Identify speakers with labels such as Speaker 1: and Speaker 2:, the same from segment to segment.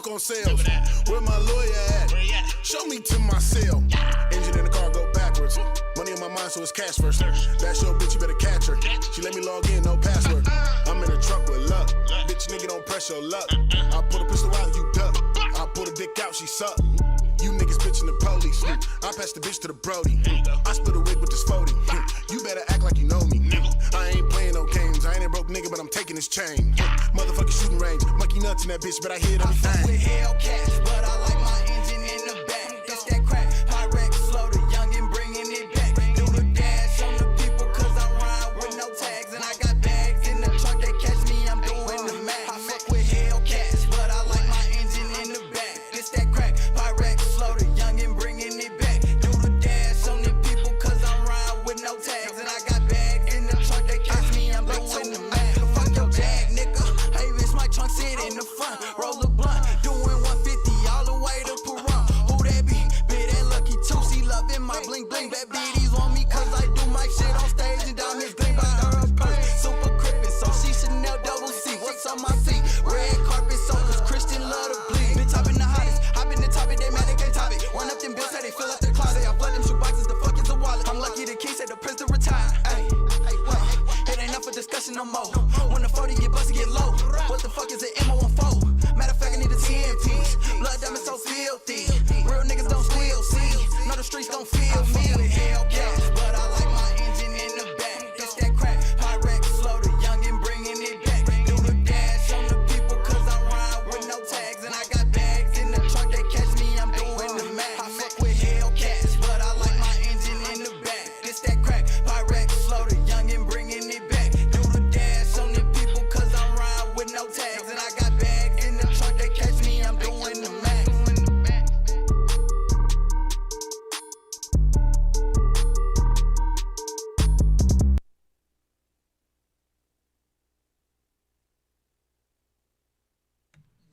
Speaker 1: talk on sales. Where my lawyer at? Show me to my cell. Engine in the car go backwards. Money on my mind, so it's cash first. That's your bitch, you better catch her. She let me log in, no password. I'm in a truck with luck. Bitch, nigga, don't press your luck. I pull a pistol out, you duck. I pull the dick out, she suck. You niggas bitchin' the police. I pass the bitch to the Brody. I split a wig with this 40. You better act like you know me. I ain't playing no games. I ain't a broke nigga, but I'm taking his chain. Motherfucking shooting range. Monkey nuts in that bitch, but I hit everything. I fuck with Hellcats, but I like my engine in the back. It's that crack. Pyrex slow, the youngin' bringing it back. Do the dash on the people, cause I ride with no tags. And I got bags in the truck, they catch me, I'm doing the max. I fuck with Hellcats, but I like my engine in the back. It's that crack. Pyrex slow, the youngin' bringing it back. Do the dash on the people, cause I ride with no tags. And I got bags in the truck, they catch me, I'm doing the max. Fuck your jag, nigga. Hey, bitch, my trunk sit in the front. Roll a blunt, doing 150 all the way to Peron. Who that be? Bitch, that lucky too. She loving my bling bling. Bad bitties want me cause I do my shit on stage and diamonds gleam by her purse. Super crippin', so she Chanel double C. What's on my feet? Red carpet, so cause Christian love to bleed. Bitch, I been the hottest. I been the topic, they mad they can't top it. Run up them bills, say they fill up their closet. I flood them shoe boxes, the fuck is a wallet. I'm lucky the king said the prince to retire. Ay, it ain't enough for discussion no more. When the 40 get busted, get low. What the fuck is an M014? Matter of fact, I need a 10 piece. Blood diamonds so filthy. Real niggas don't steal, see. No, the streets don't feel me. With Hellcats, but I like my engine in the back. It's that crack. Pyrex slow, the youngin' bringing it back. Do the dash on the people, cause I ride with no tags. And I got bags in the truck, they catch me, I'm doing the max. I fuck with Hellcats, but I like my engine in the back. It's that crack. Pyrex slow, the youngin' bringing it back. Do the dash on the people, cause I ride with no tags. And I got bags in the truck, they catch me, I'm doing the max.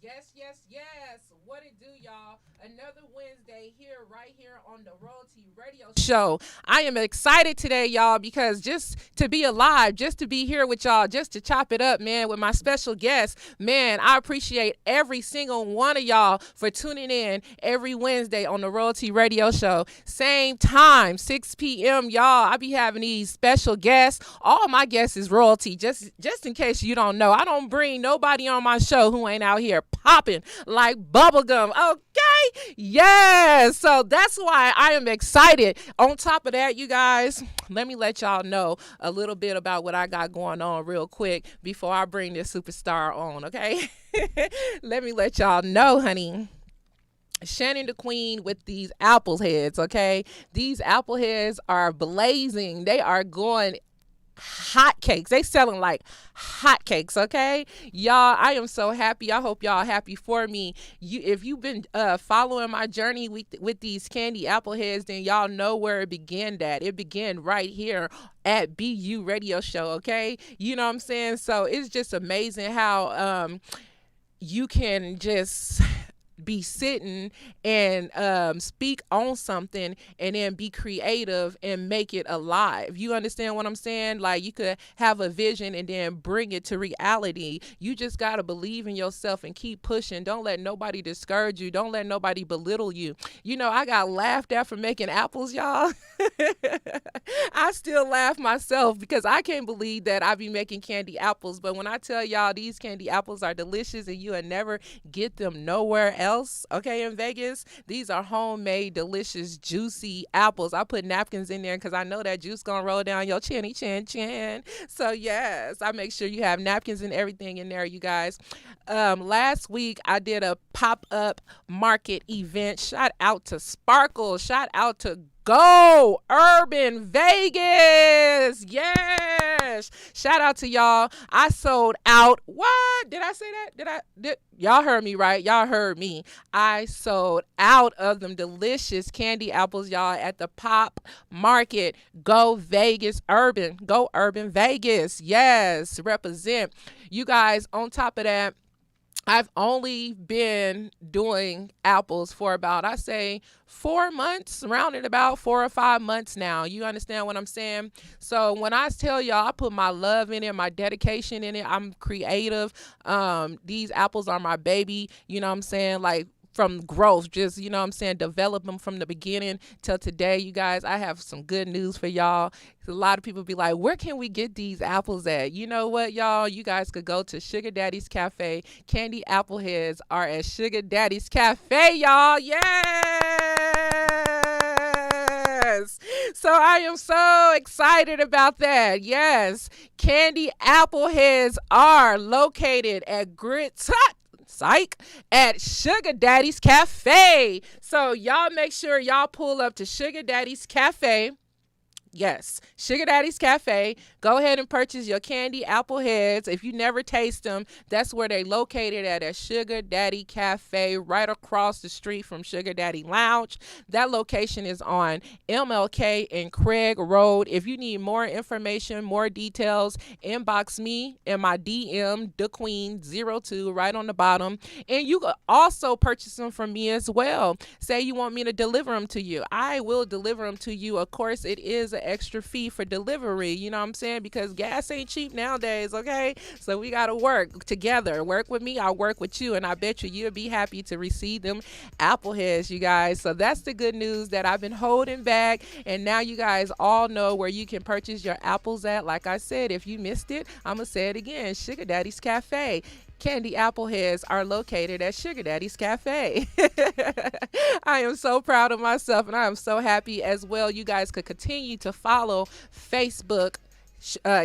Speaker 2: Yes, yes, yes. What it do, y'all? Another Wednesday here, right here on the Royalty Radio Show. I am excited today, y'all, because just to be alive, just to be here with y'all, just to chop it up, man, with my special guest, man, I appreciate every single one of y'all for tuning in every Wednesday on the Royalty Radio Show. Same time, 6 p.m., y'all. I be having these special guests. All my guests is royalty, just in case you don't know. I don't bring nobody on my show who ain't out here popping like bubblegum, okay? Yes, so that's why I am excited. On top of that, you guys, let me let y'all know a little bit about what I got going on real quick before I bring this superstar on, okay? Let me let y'all know, honey. Shannon the Queen with these apple heads, okay? These apple heads are blazing. They are going hotcakes. They selling like hotcakes, okay? Y'all, I am so happy. I hope y'all happy for me. If you've been following my journey with these candy apple heads, then y'all know where it began at. It began right here at BU Radio Show, okay? You know what I'm saying? So it's just amazing how you can just be sitting and speak on something and then be creative and make it alive. You understand what I'm saying? Like, you could have a vision and then bring it to reality. You just got to believe in yourself and keep pushing. Don't let nobody discourage you. Don't let nobody belittle you. You know, I got laughed at for making apples, y'all. I still laugh myself because I can't believe that I be making candy apples. But when I tell y'all these candy apples are delicious and you will never get them nowhere else, okay, in Vegas, these are homemade, delicious, juicy apples. I put napkins in there because I know that juice gonna roll down your chinny chin chin. So yes, I make sure you have napkins and everything in there, you guys. Last week I did a pop-up market event. Shout out to Sparkle. Shout out to Go Urban Vegas. Yes. Shout out to y'all. I sold out. What? Did I say that? Did y'all heard me, right? Y'all heard me. I sold out of them delicious candy apples, y'all, at the Pop Market. Go Vegas Urban. Go Urban Vegas. Yes. Represent. You guys, on top of that, I've only been doing apples for about, I say, 4 months, rounded about 4 or 5 months now. You understand what I'm saying? So when I tell y'all, I put my love in it, my dedication in it. I'm creative. These apples are my baby. You know what I'm saying? Like, from growth, just, you know what I'm saying, develop them from the beginning till today. You guys, I have some good news for y'all. A lot of people be like, where can we get these apples at? You know what, y'all? You guys could go to Sugar Daddy's Cafe. Candy apple heads are at Sugar Daddy's Cafe, y'all. Yes. So I am so excited about that. Yes. Candy apple heads are located at Grits Hut. Psych, at Sugar Daddy's Cafe. So y'all make sure y'all pull up to Sugar Daddy's Cafe. Yes, Sugar Daddy's Cafe. Go ahead and purchase your candy apple heads. If you never taste them, that's where they located at Sugar Daddy Cafe, right across the street from Sugar Daddy Lounge. That location is on MLK and Craig Road. If you need more information, more details, inbox me in my DM, TheQueen02, right on the bottom. And you can also purchase them from me as well. Say you want me to deliver them to you. I will deliver them to you. Of course, it is an extra fee for delivery, you know what I'm saying, because gas ain't cheap nowadays, okay? So we gotta work together. Work with me, I'll work with you, and I bet you'll be happy to receive them apple heads, you guys. So that's the good news that I've been holding back, and now you guys all know where you can purchase your apples at. Like I said, if you missed it, I'm gonna say it again: Sugar Daddy's Cafe. Candy apple heads are located at Sugar Daddy's Cafe. I am so proud of myself, and I am so happy as well. You guys could continue to follow Facebook,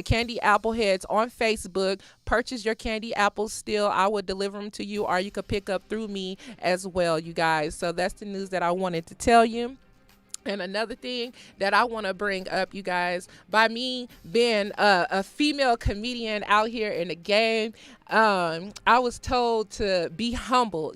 Speaker 2: Candy apple heads on Facebook. Purchase your candy apples still. I will deliver them to you, or you could pick up through me as well, you guys. So that's the news that I wanted to tell you. And another thing that I want to bring up, you guys, by me being a female comedian out here in the game, I was told to be humble,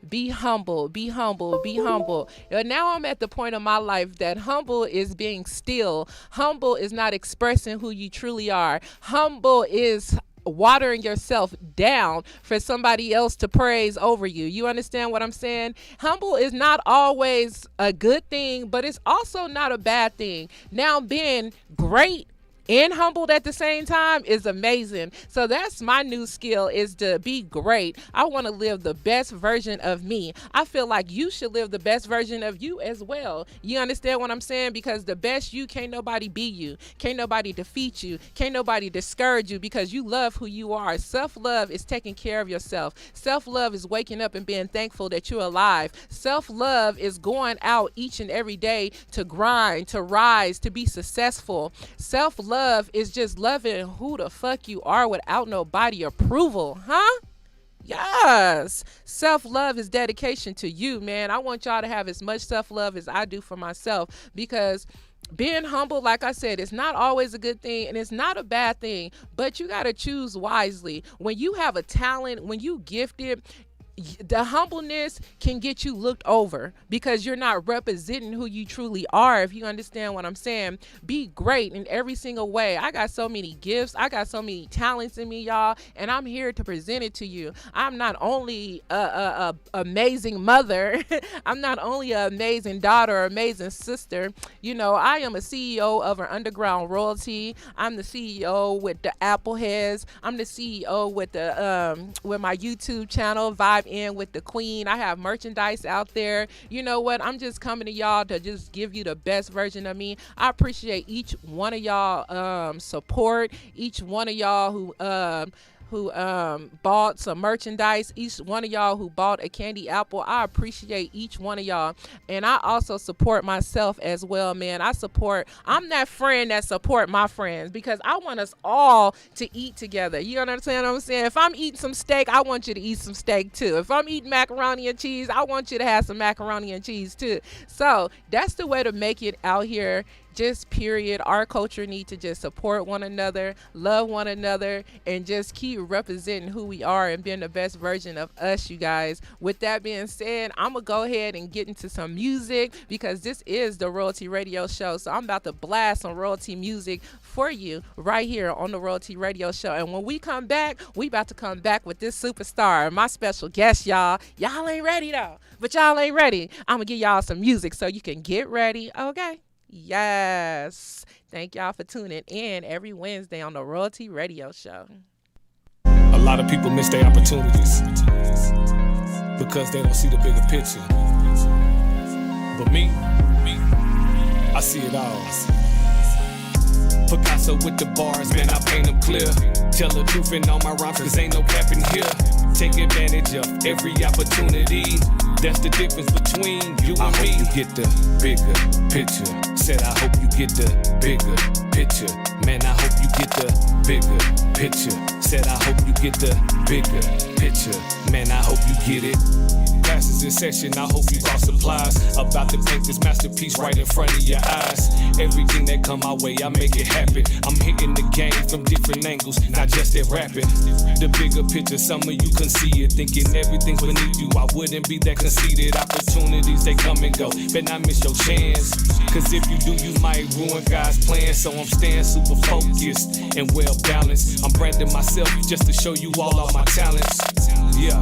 Speaker 2: be humble, be humble, be humble. And now I'm at the point of my life that humble is being still. Humble is not expressing who you truly are. Humble is watering yourself down for somebody else to praise over you. You understand what I'm saying? Humble is not always a good thing, but it's also not a bad thing. Now, being great and humbled at the same time is amazing. So that's my new skill, is to be great. I want to live the best version of me. I feel like you should live the best version of you as well. You understand what I'm saying? Because the best you, can't nobody be you. Can't nobody defeat you. Can't nobody discourage you, because you love who you are. Self-love is taking care of yourself. Self-love is waking up and being thankful that you're alive. Self-love is going out each and every day to grind, to rise, to be successful. Self-love is just loving who the fuck you are without nobody approval, huh? Yes. Self-love is dedication to you, man. I want y'all to have as much self-love as I do for myself, because being humble, like I said, it's not always a good thing, and it's not a bad thing, but you got to choose wisely. When you have a talent, when you gifted, the humbleness can get you looked over because you're not representing who you truly are. If you understand what I'm saying, be great in every single way. I got so many gifts, I got so many talents in me, y'all, and I'm here to present it to you. I'm not only a amazing mother, I'm not only an amazing daughter or amazing sister. I am a CEO of an underground royalty. I'm the CEO with the Appleheads. I'm the CEO with the with my YouTube channel, Vibe In with the Queen. I have merchandise out there. You know what? I'm just coming to y'all to just give you the best version of me. I appreciate each one of y'all support, each one of y'all who bought some merchandise, each one of y'all who bought a candy apple. I appreciate each one of y'all. And I also support myself as well, man. I'm that friend that support my friends, because I want us all to eat together. You understand what I'm saying? If I'm eating some steak, I want you to eat some steak too. If I'm eating macaroni and cheese, I want you to have some macaroni and cheese too. So that's the way to make it out here just period. Our culture need to just support one another, love one another, and just keep representing who we are and being the best version of us, you guys. With that being said, I'm gonna go ahead and get into some music because this is the Royalty Radio Show. So I'm about to blast some royalty music for you right here on the Royalty Radio Show. And when we come back, we about to come back with this superstar, my special guest, y'all. Y'all ain't ready though, but y'all ain't ready. I'm gonna give y'all some music so you can get ready, okay? Yes. Thank y'all for tuning in every Wednesday on the Royalty Radio Show.
Speaker 3: A lot of people miss their opportunities because they don't see the bigger picture. But me, I see it all. Picasso with the bars, man, I paint them clear. Tell the truth in all my rhymes, cause ain't no cap in here. Take advantage of every opportunity. That's the difference between you and me. I hope you get the bigger picture. Said I hope you get the bigger picture. Man, I hope you get the bigger picture. Said I hope you get the bigger picture. Man, I hope you get it. Classes in session, I hope you brought supplies. About to paint this masterpiece right in front of your eyes. Everything that come my way, I make it happen. I'm hitting the game from different angles, not just at rapping. The bigger picture, some of you can see it. Thinking everything's beneath you, I wouldn't be that conceited. Opportunities, they come and go, but not miss your chance. Cause if you do, you might ruin God's plan. So I'm staying super focused and well balanced. I'm branding myself just to show you all of my talents. Yeah.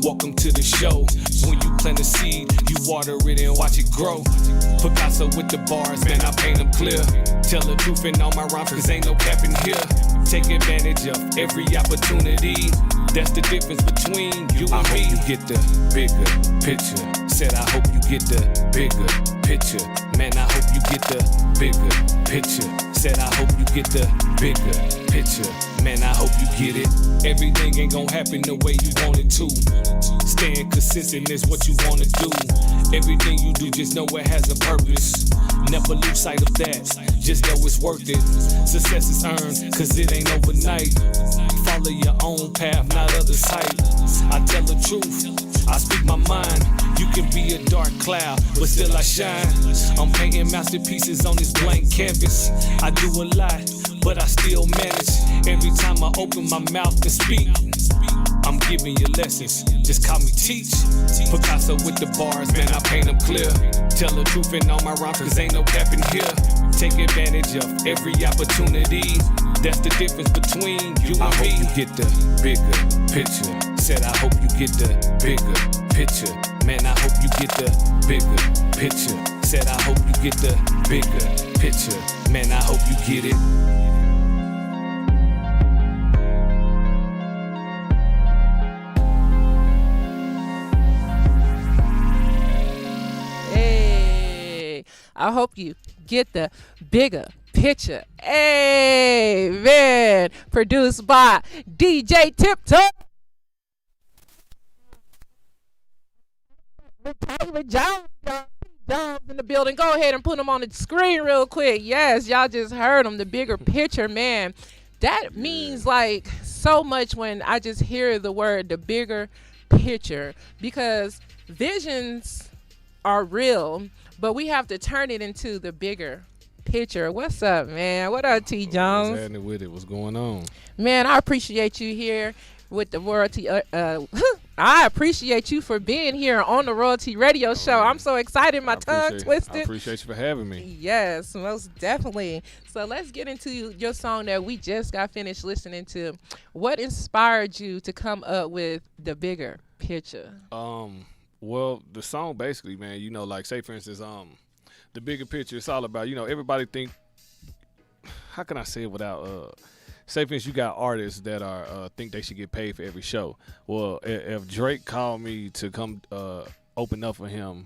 Speaker 3: Welcome to the show. When you plant a seed, you water it and watch it grow. Picasso with the bars, man, I paint them clear. Tell the truth in all my rhymes, cause ain't no cap in here. Take advantage of every opportunity. That's the difference between you and me. I hope you get the bigger picture. Said I hope you get the bigger picture. Man, I hope you get the bigger picture. Said I hope you get the bigger picture. Man, I hope you get it. Everything ain't gon' happen the way you want it to. Staying consistent is what you wanna do. Everything you do, just know it has a purpose. Never lose sight of that, just know it's worth it. Success is earned, cause it ain't overnight. Follow your own path, not others' hype. I tell the truth, I speak my mind. You can be a dark cloud, but still I shine. I'm painting masterpieces on this blank canvas. I do a lot, but I still manage. Every time I open my mouth and speak, I'm giving you lessons, just call me teach. Picasso with the bars, man, I paint them clear. Tell the truth in all my rhymes, cause ain't no cap in here. Take advantage of every opportunity. That's the difference between you and me. I hope you get the bigger picture. Said I hope you get the bigger picture. Man, I hope you get the bigger picture. Said I hope you get the bigger picture. Man, I hope you get it.
Speaker 2: I hope you get the bigger picture. Amen. Produced by DJ Tiptoe. Taylor Jones in the building. Go ahead and put them on the screen real quick. Yes, y'all just heard them. The bigger picture, man. That means like so much when I just hear the word the bigger picture, because visions are real, but we have to turn it into the bigger picture. What's up, man? What up, T. Jones?
Speaker 3: What's happening with it? What's going on?
Speaker 2: Man, I appreciate you here with the Royalty. I appreciate you for being here on the Royalty Radio Show. I'm so excited, my tongue twisted.
Speaker 3: I appreciate you for having me.
Speaker 2: Yes, most definitely. So let's get into your song that we just got finished listening to. What inspired you to come up with the bigger picture?
Speaker 3: Well, the song basically, man, you know, like say for instance, the bigger picture, it's all about, you know, everybody think, how can I say it without, say for instance, you got artists that are think they should get paid for every show. Well, if Drake called me to come open up for him,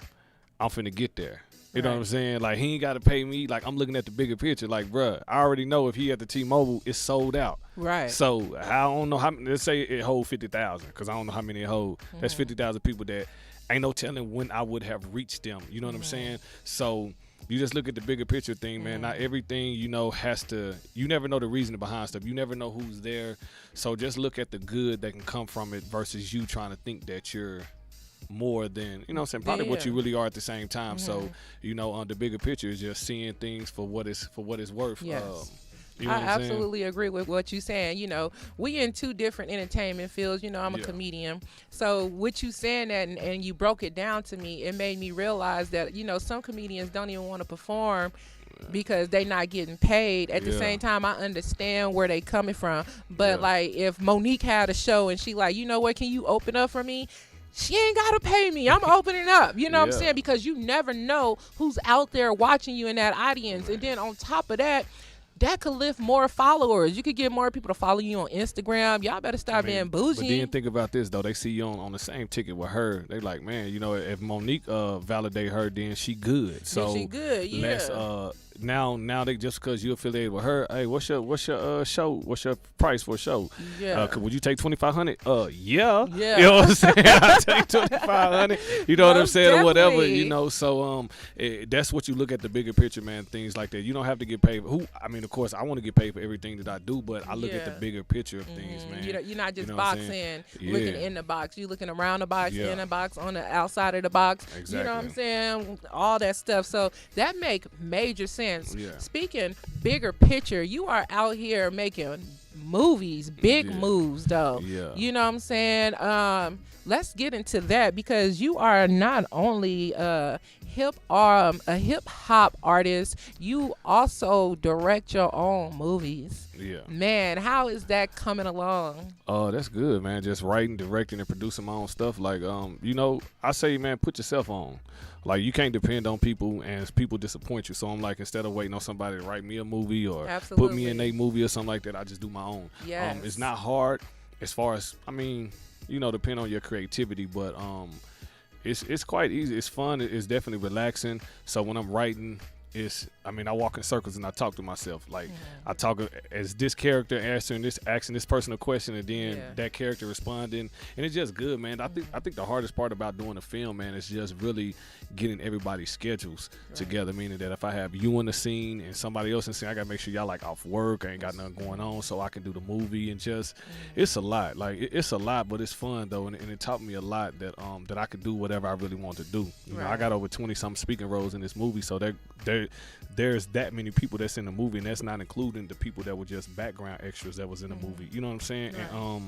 Speaker 3: I'm finna get there. You know what I'm saying? Like, he ain't got to pay me. Like, I'm looking at the bigger picture. Like, bruh, I already know if he at the T-Mobile, it's sold out.
Speaker 2: Right.
Speaker 3: So, I don't know how, let's say it hold 50,000, because I don't know how many it hold. Mm-hmm. That's 50,000 people that ain't no telling when I would have reached them. You know what I'm saying? So, you just look at the bigger picture thing, man. Not everything, you know, has to, you never know the reason behind stuff. You never know who's there. So, just look at the good that can come from it versus you trying to think that you're more than, you know what I'm saying, probably what you really are at the same time. So, you know, the bigger picture is just seeing things for what it's worth.
Speaker 2: Yes.
Speaker 3: You know
Speaker 2: I
Speaker 3: what I'm
Speaker 2: absolutely agree with what you're saying. You know, we in two different entertainment fields. You know, I'm a
Speaker 3: Yeah.
Speaker 2: comedian. So with you saying that and you broke it down to me, it made me realize that, you know, some comedians don't even want to perform because they not getting paid. At the
Speaker 3: Yeah.
Speaker 2: same time, I understand where they coming from. But
Speaker 3: Yeah.
Speaker 2: like if Monique had a show and she like, you know what, can you open up for me? She ain't gotta pay me. I'm opening up. You know what I'm
Speaker 3: Yeah.
Speaker 2: saying? Because you never know who's out there watching you in that audience. And then on top of that, that could lift more followers. You could get more people to follow you on Instagram. Y'all better stop being bougie.
Speaker 3: But then think about this though. They see you on the same ticket with her. They like, man, you know, if Monique validate her, then she good. So
Speaker 2: she good, yeah.
Speaker 3: let's now they just because you affiliated with her, hey, what's your show? What's your price for a show?
Speaker 2: Yeah.
Speaker 3: Would you take $2,500? Yeah.
Speaker 2: Yeah.
Speaker 3: You know what I'm saying? I take $2,500. You know what I'm
Speaker 2: Most
Speaker 3: saying, or whatever.
Speaker 2: definitely.
Speaker 3: You know, so that's what you look at the bigger picture, man. Things like that. You don't have to get paid. Of course, I want to get paid for everything that I do, but I look at the
Speaker 2: Yeah.
Speaker 3: bigger picture of things, man.
Speaker 2: You're not just
Speaker 3: You know what I'm saying?
Speaker 2: boxing, looking
Speaker 3: Yeah.
Speaker 2: in the box. You looking around the box,
Speaker 3: Yeah.
Speaker 2: in the box, on the outside of the box.
Speaker 3: Exactly.
Speaker 2: You know what I'm saying? All that stuff. So that make major sense.
Speaker 3: Yeah.
Speaker 2: Speaking bigger picture, you are out here making movies, big
Speaker 3: Yeah.
Speaker 2: moves though.
Speaker 3: Yeah.
Speaker 2: You know what I'm saying? Let's get into that because you are not only a hip hop artist, you also direct your own movies.
Speaker 3: Yeah.
Speaker 2: Man, how is that coming along?
Speaker 3: That's good, man. Just writing, directing, and producing my own stuff. Like, you know, I say, man, put yourself on. Like, you can't depend on people, and people disappoint you. So I'm like, instead of waiting on somebody to write me a movie or put me in a movie or something like that, I just do my own.
Speaker 2: Yes.
Speaker 3: It's not hard as far as, I mean, you know, depend on your creativity, but it's quite easy. It's fun. It's definitely relaxing. So when I'm writing, I walk in circles and I talk to myself. Like I talk as this character asking this person a question, and then that character responding, and it's just good, man. I think the hardest part about doing a film, man, is just really getting everybody's schedules together. Meaning that if I have you in the scene and somebody else in the scene, I gotta make sure y'all like off work, I ain't got nothing going on, so I can do the movie. And just it's a lot. Like it's a lot, but it's fun though, and it taught me a lot that I could do whatever I really want to do. You know, I got over 20-something speaking roles in this movie, so there's that many people that's in the movie, and that's not including the people that were just background extras that was in the movie. You know what I'm saying?
Speaker 2: Right.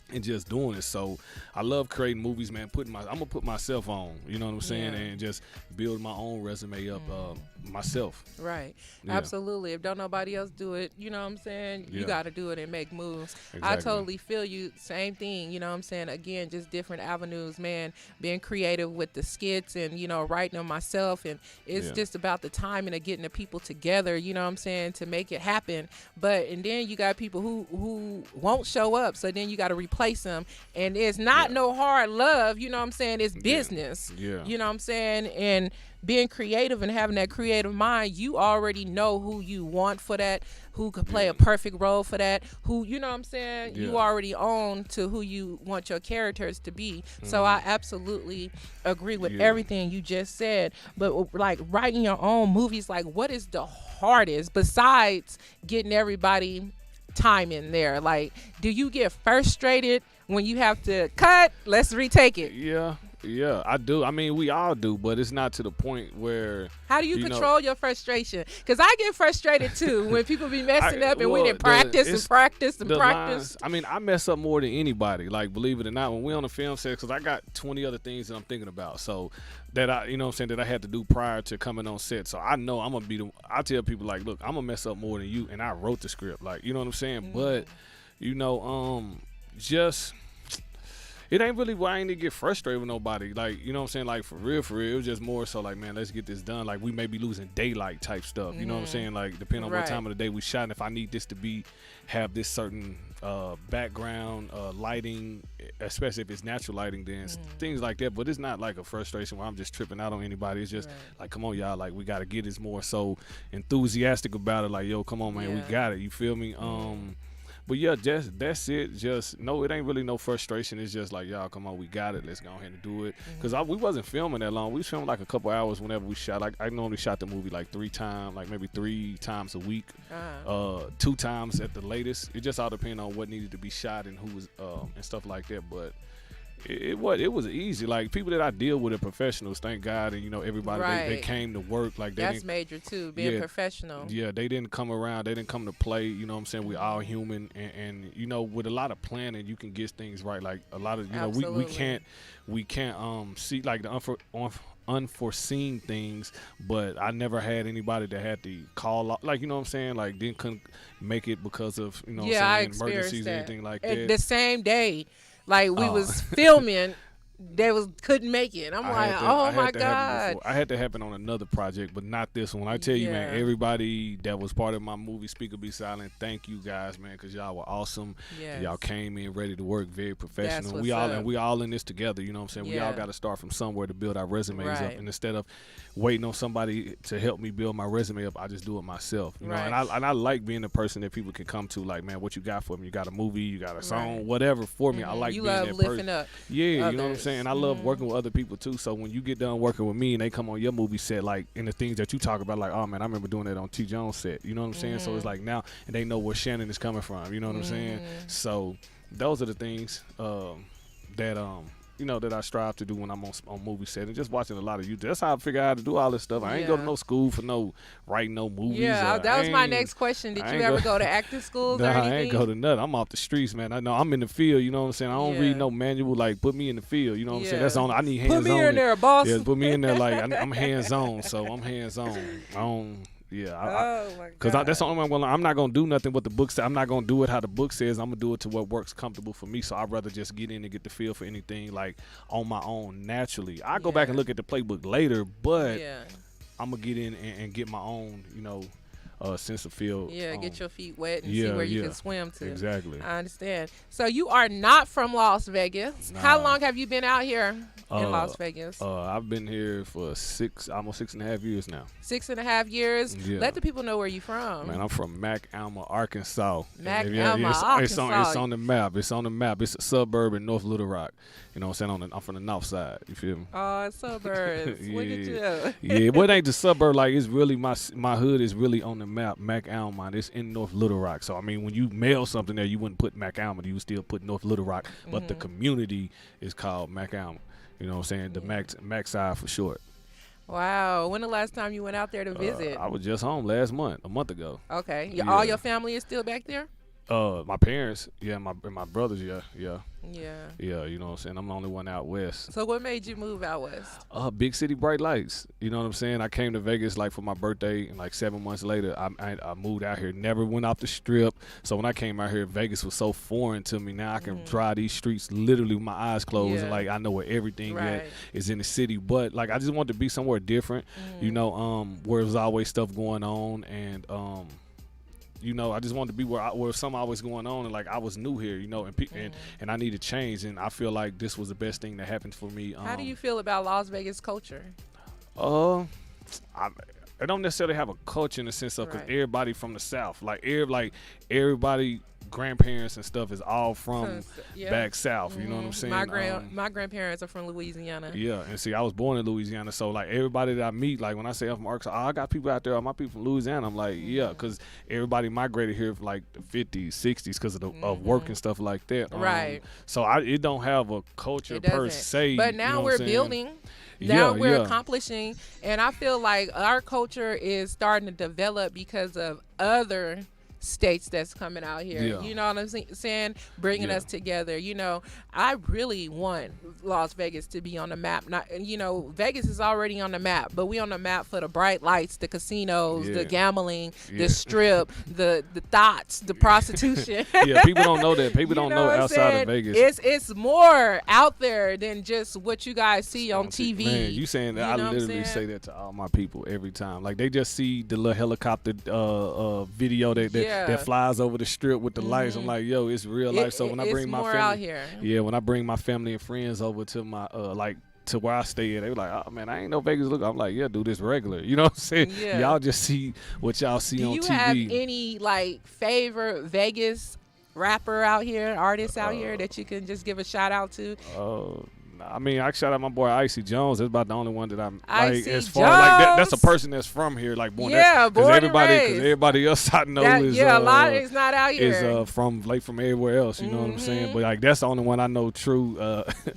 Speaker 3: And just doing it. So I love creating movies, man. I'm gonna put myself on, you know what I'm saying, and just build my own resume up myself.
Speaker 2: Right.
Speaker 3: Yeah.
Speaker 2: Absolutely. If don't nobody else do it, you know what I'm saying? You
Speaker 3: Yeah.
Speaker 2: got to do it and make moves. I
Speaker 3: Exactly.
Speaker 2: totally feel you. Same thing, you know what I'm saying? Again, just different avenues, man. Being creative with the skits and, you know, writing them myself. And it's just about the timing of getting the people together, you know what I'm saying, to make it happen. And then you got people who won't show up. So then you got to replace them. And it's not no hard love, you know what I'm saying? It's business.
Speaker 3: Yeah.
Speaker 2: You know what I'm saying? And being creative and having that creative mind, you already know who you want for that, who could play a perfect role for that, who, you know what I'm saying? You already own to who you want your characters to be. So I absolutely agree with everything you just said. But like writing your own movies, like what is the hardest besides getting everybody time in there? Like, do you get frustrated when you have to cut? Let's retake it.
Speaker 3: Yeah, I do. I mean, we all do, but it's not to the point where.
Speaker 2: How do you control your frustration? Because I get frustrated too when people be messing up and we didn't practice and practice and practice.
Speaker 3: Lines, I mean, I mess up more than anybody. Like, believe it or not, when we on the film set, because I got 20 other things that I'm thinking about. So that you know what I'm saying, that I had to do prior to coming on set. So I know I'm gonna be I tell people like, look, I'm gonna mess up more than you, and I wrote the script. Like, you know what I'm saying? But you know, just. It ain't really why I ain't to get frustrated with nobody. Like, you know what I'm saying? Like, for real. It was just more so like, man, let's get this done. Like, we may be losing daylight type stuff. You know what I'm saying? Like, depending on what time of the day we shot. And if I need this to have this certain background, lighting, especially if it's natural lighting, then things like that. But it's not like a frustration where I'm just tripping out on anybody. It's just like, come on, y'all. Like, we got to get this more so enthusiastic about it. Like, yo, come on, man. We got it. You feel me? But yeah, that's it. Just no, it ain't really no frustration. It's just like, y'all, come on, we got it. Let's go ahead and do it. Because we wasn't filming that long. We was filming like a couple hours whenever we shot. Like, I normally shot the movie like maybe 3 times a week, 2 times at the latest. It just all depended on what needed to be shot and who was and stuff like that. But
Speaker 4: it was easy. Like people that I deal with are professionals, thank God, and everybody they
Speaker 2: Right.
Speaker 4: came to work. Like
Speaker 2: That's
Speaker 4: didn't,
Speaker 2: major too, being
Speaker 4: Yeah.
Speaker 2: professional.
Speaker 4: yeah, they didn't come around. They didn't come to play. You know what I'm saying? We all human, and with a lot of planning, you can get things right. Like a lot of we
Speaker 2: Absolutely.
Speaker 4: we can't see like the unforeseen things, but I never had anybody that had to call out, like what I'm saying, like couldn't make it because of
Speaker 2: Yeah, I
Speaker 4: saying
Speaker 2: experienced
Speaker 4: emergencies or
Speaker 2: that.
Speaker 4: anything like
Speaker 2: And
Speaker 4: that.
Speaker 2: the same day, like we
Speaker 4: Oh.
Speaker 2: was filming, they couldn't make it. I'm like, oh
Speaker 4: I
Speaker 2: my
Speaker 4: had to happen
Speaker 2: God.
Speaker 4: before. I had to happen on another project, but not this one. I tell you, man,
Speaker 2: Yeah.
Speaker 4: everybody that was part of my movie Speaker Be Silent, thank you guys, man, because y'all were awesome.
Speaker 2: Yes.
Speaker 4: Y'all came in ready to work, very professional.
Speaker 2: what's
Speaker 4: we all
Speaker 2: up.
Speaker 4: and we all in this together. You know what I'm saying? We all
Speaker 2: Yeah.
Speaker 4: got to start from somewhere to build our resumes up,
Speaker 2: Right.
Speaker 4: and instead of waiting on somebody to help me build my resume up, I just do it myself. You know,
Speaker 2: Right.
Speaker 4: and I like being the person that people can come to. Like, man, what you got for me? You got a movie? You got a song?
Speaker 2: Right.
Speaker 4: Whatever for me. I like
Speaker 2: You
Speaker 4: being
Speaker 2: love
Speaker 4: that
Speaker 2: lifting
Speaker 4: person.
Speaker 2: up.
Speaker 4: Yeah, you know what I'm
Speaker 2: others.
Speaker 4: saying? I love working with other people too. So when you get done working with me and they come on your movie set, like, and the things that you talk about, like, oh man, I remember doing that on T. Jones set. You know what I'm saying? So it's like now, and they know where Shannon is coming from. You know what I'm saying? So those are the things that that I strive to do when I'm on movie set, and just watching a lot of YouTube. That's how I figure out how to do all this stuff. I ain't go to
Speaker 2: Yeah.
Speaker 4: no school for no writing no movies.
Speaker 2: Yeah,
Speaker 4: or
Speaker 2: that was my
Speaker 4: I ain't-
Speaker 2: next question. Did
Speaker 4: I
Speaker 2: you
Speaker 4: ain't
Speaker 2: ever
Speaker 4: go-
Speaker 2: go to acting schools or
Speaker 4: Nah,
Speaker 2: anything?
Speaker 4: I ain't go to nothing. I'm off the streets, man. I know I'm in the field. You know what I'm saying? I don't
Speaker 2: Yeah.
Speaker 4: read no manual. Like, put me in the field. You know what I'm saying? That's
Speaker 2: Yeah.
Speaker 4: on. I need hands on.
Speaker 2: Put me in there, boss.
Speaker 4: Yeah, put me in there. Like I'm hands on. So I'm hands on. I don't. Yeah.
Speaker 2: Oh my God.
Speaker 4: Because that's the only way I'm gonna learn. I'm not gonna do nothing what the book says. I'm not gonna do it how the book says. I'm gonna do it to what works comfortable for me. So I'd rather just get in and get the feel for anything like on my own naturally. I go back and look at the playbook later, but
Speaker 2: Yeah.
Speaker 4: I'm gonna get in and get my own, sense of feel.
Speaker 2: Yeah, get your feet wet and see
Speaker 4: yeah,
Speaker 2: where you
Speaker 4: yeah.
Speaker 2: can swim to.
Speaker 4: Exactly.
Speaker 2: I understand. So you are not from Las Vegas. How
Speaker 4: Nah.
Speaker 2: long have you been out here in Las Vegas?
Speaker 4: I've been here for almost 6.5 years now.
Speaker 2: 6.5 years.
Speaker 4: Yeah.
Speaker 2: Let the people know where you from.
Speaker 4: Man, I'm from McAlma, Arkansas.
Speaker 2: Mac
Speaker 4: And
Speaker 2: Alma,
Speaker 4: it's
Speaker 2: Arkansas.
Speaker 4: on the map. It's on the map. It's a suburb in North Little Rock. You know what I'm saying? I'm from the north side. You feel me?
Speaker 2: Oh, it's suburbs. Look at you.
Speaker 4: Yeah, but it ain't the suburb. Like, it's really my hood is really on the map. McAlma. It's in North Little Rock. So I mean, when you mail something there, you wouldn't put McAlma. You would still put North Little Rock. But the community is called McAlma. You know what I'm saying? The Mac side for short.
Speaker 2: Wow. When the last time you went out there to visit?
Speaker 4: I was just home last month, a month ago.
Speaker 2: Okay.
Speaker 4: Yeah.
Speaker 2: All your family is still back there?
Speaker 4: My parents, yeah, my brothers, yeah.
Speaker 2: Yeah.
Speaker 4: You know what I'm saying? I'm the only one out west.
Speaker 2: So what made you move out west?
Speaker 4: Big city, bright lights. You know what I'm saying? I came to Vegas like for my birthday, and like 7 months later, I moved out here. Never went off the strip. So when I came out here, Vegas was so foreign to me. Now I can drive these streets literally with my eyes closed, and
Speaker 2: Yeah.
Speaker 4: like I know where everything
Speaker 2: Right.
Speaker 4: at is in the city. But like I just wanted to be somewhere different, where there's always stuff going on, and I just wanted to be where something always going on, and like I was new here, and I needed change, and I feel like this was the best thing that happened for me.
Speaker 2: How do you feel about Las Vegas culture?
Speaker 4: I don't necessarily have a culture in the sense of because
Speaker 2: Right.
Speaker 4: everybody from the South, like everybody grandparents and stuff is all from
Speaker 2: Yeah.
Speaker 4: back south. You know what I'm saying?
Speaker 2: My grandparents are from Louisiana.
Speaker 4: Yeah, and see, I was born in Louisiana, so like everybody that I meet, like when I say I'm from Arkansas, I got people out there. My people from Louisiana. I'm like, yeah, because everybody migrated here from like the 50s, 60s because of work and stuff like that.
Speaker 2: Right.
Speaker 4: So it don't have a culture
Speaker 2: It
Speaker 4: per
Speaker 2: doesn't.
Speaker 4: se.
Speaker 2: But
Speaker 4: you
Speaker 2: now
Speaker 4: know what
Speaker 2: we're
Speaker 4: I'm saying?
Speaker 2: building.
Speaker 4: Yeah,
Speaker 2: Now we're
Speaker 4: yeah.
Speaker 2: accomplishing, and I feel like our culture is starting to develop because of other states that's coming out here.
Speaker 4: Yeah.
Speaker 2: You know what I'm saying? Bringing
Speaker 4: Yeah.
Speaker 2: us together. I really want Las Vegas to be on the map. Not, Vegas is already on the map, but we on the map for the bright lights, the casinos,
Speaker 4: Yeah.
Speaker 2: the gambling,
Speaker 4: Yeah.
Speaker 2: the strip, the thoughts, the prostitution.
Speaker 4: Yeah, people don't know that. People
Speaker 2: You
Speaker 4: don't
Speaker 2: know
Speaker 4: know
Speaker 2: what I'm
Speaker 4: outside
Speaker 2: saying?
Speaker 4: of Vegas.
Speaker 2: It's more out there than just what you guys see on TV.
Speaker 4: Man, you saying that?
Speaker 2: You
Speaker 4: I
Speaker 2: know what I'm
Speaker 4: literally
Speaker 2: saying?
Speaker 4: say that to all my people every time. Like they just see the little helicopter video that
Speaker 2: Yeah.
Speaker 4: flies over the strip with the lights. I'm like, yo, it's real life. So when I bring
Speaker 2: it's
Speaker 4: my
Speaker 2: more
Speaker 4: family
Speaker 2: out here.
Speaker 4: yeah, when I bring my family and friends over to my to where I stay at, they were like, oh man, I ain't know Vegas look. I'm like, yeah, dude, it's regular. You know what I'm saying?
Speaker 2: Yeah.
Speaker 4: Y'all just see what y'all see
Speaker 2: Do
Speaker 4: on
Speaker 2: you
Speaker 4: TV.
Speaker 2: have any favorite Vegas rapper out here, artist out here that you can just give a shout out to?
Speaker 4: I mean, I shout out my boy Icy Jones. That's about the only one that I'm like
Speaker 2: Icy
Speaker 4: as far like that's a
Speaker 2: Jones.
Speaker 4: person that's from here, like born.
Speaker 2: Yeah,
Speaker 4: Because
Speaker 2: born and raised.
Speaker 4: everybody else I know is
Speaker 2: a lot is not out here.
Speaker 4: is from everywhere else. You know what I'm saying? But like that's the only one I know true.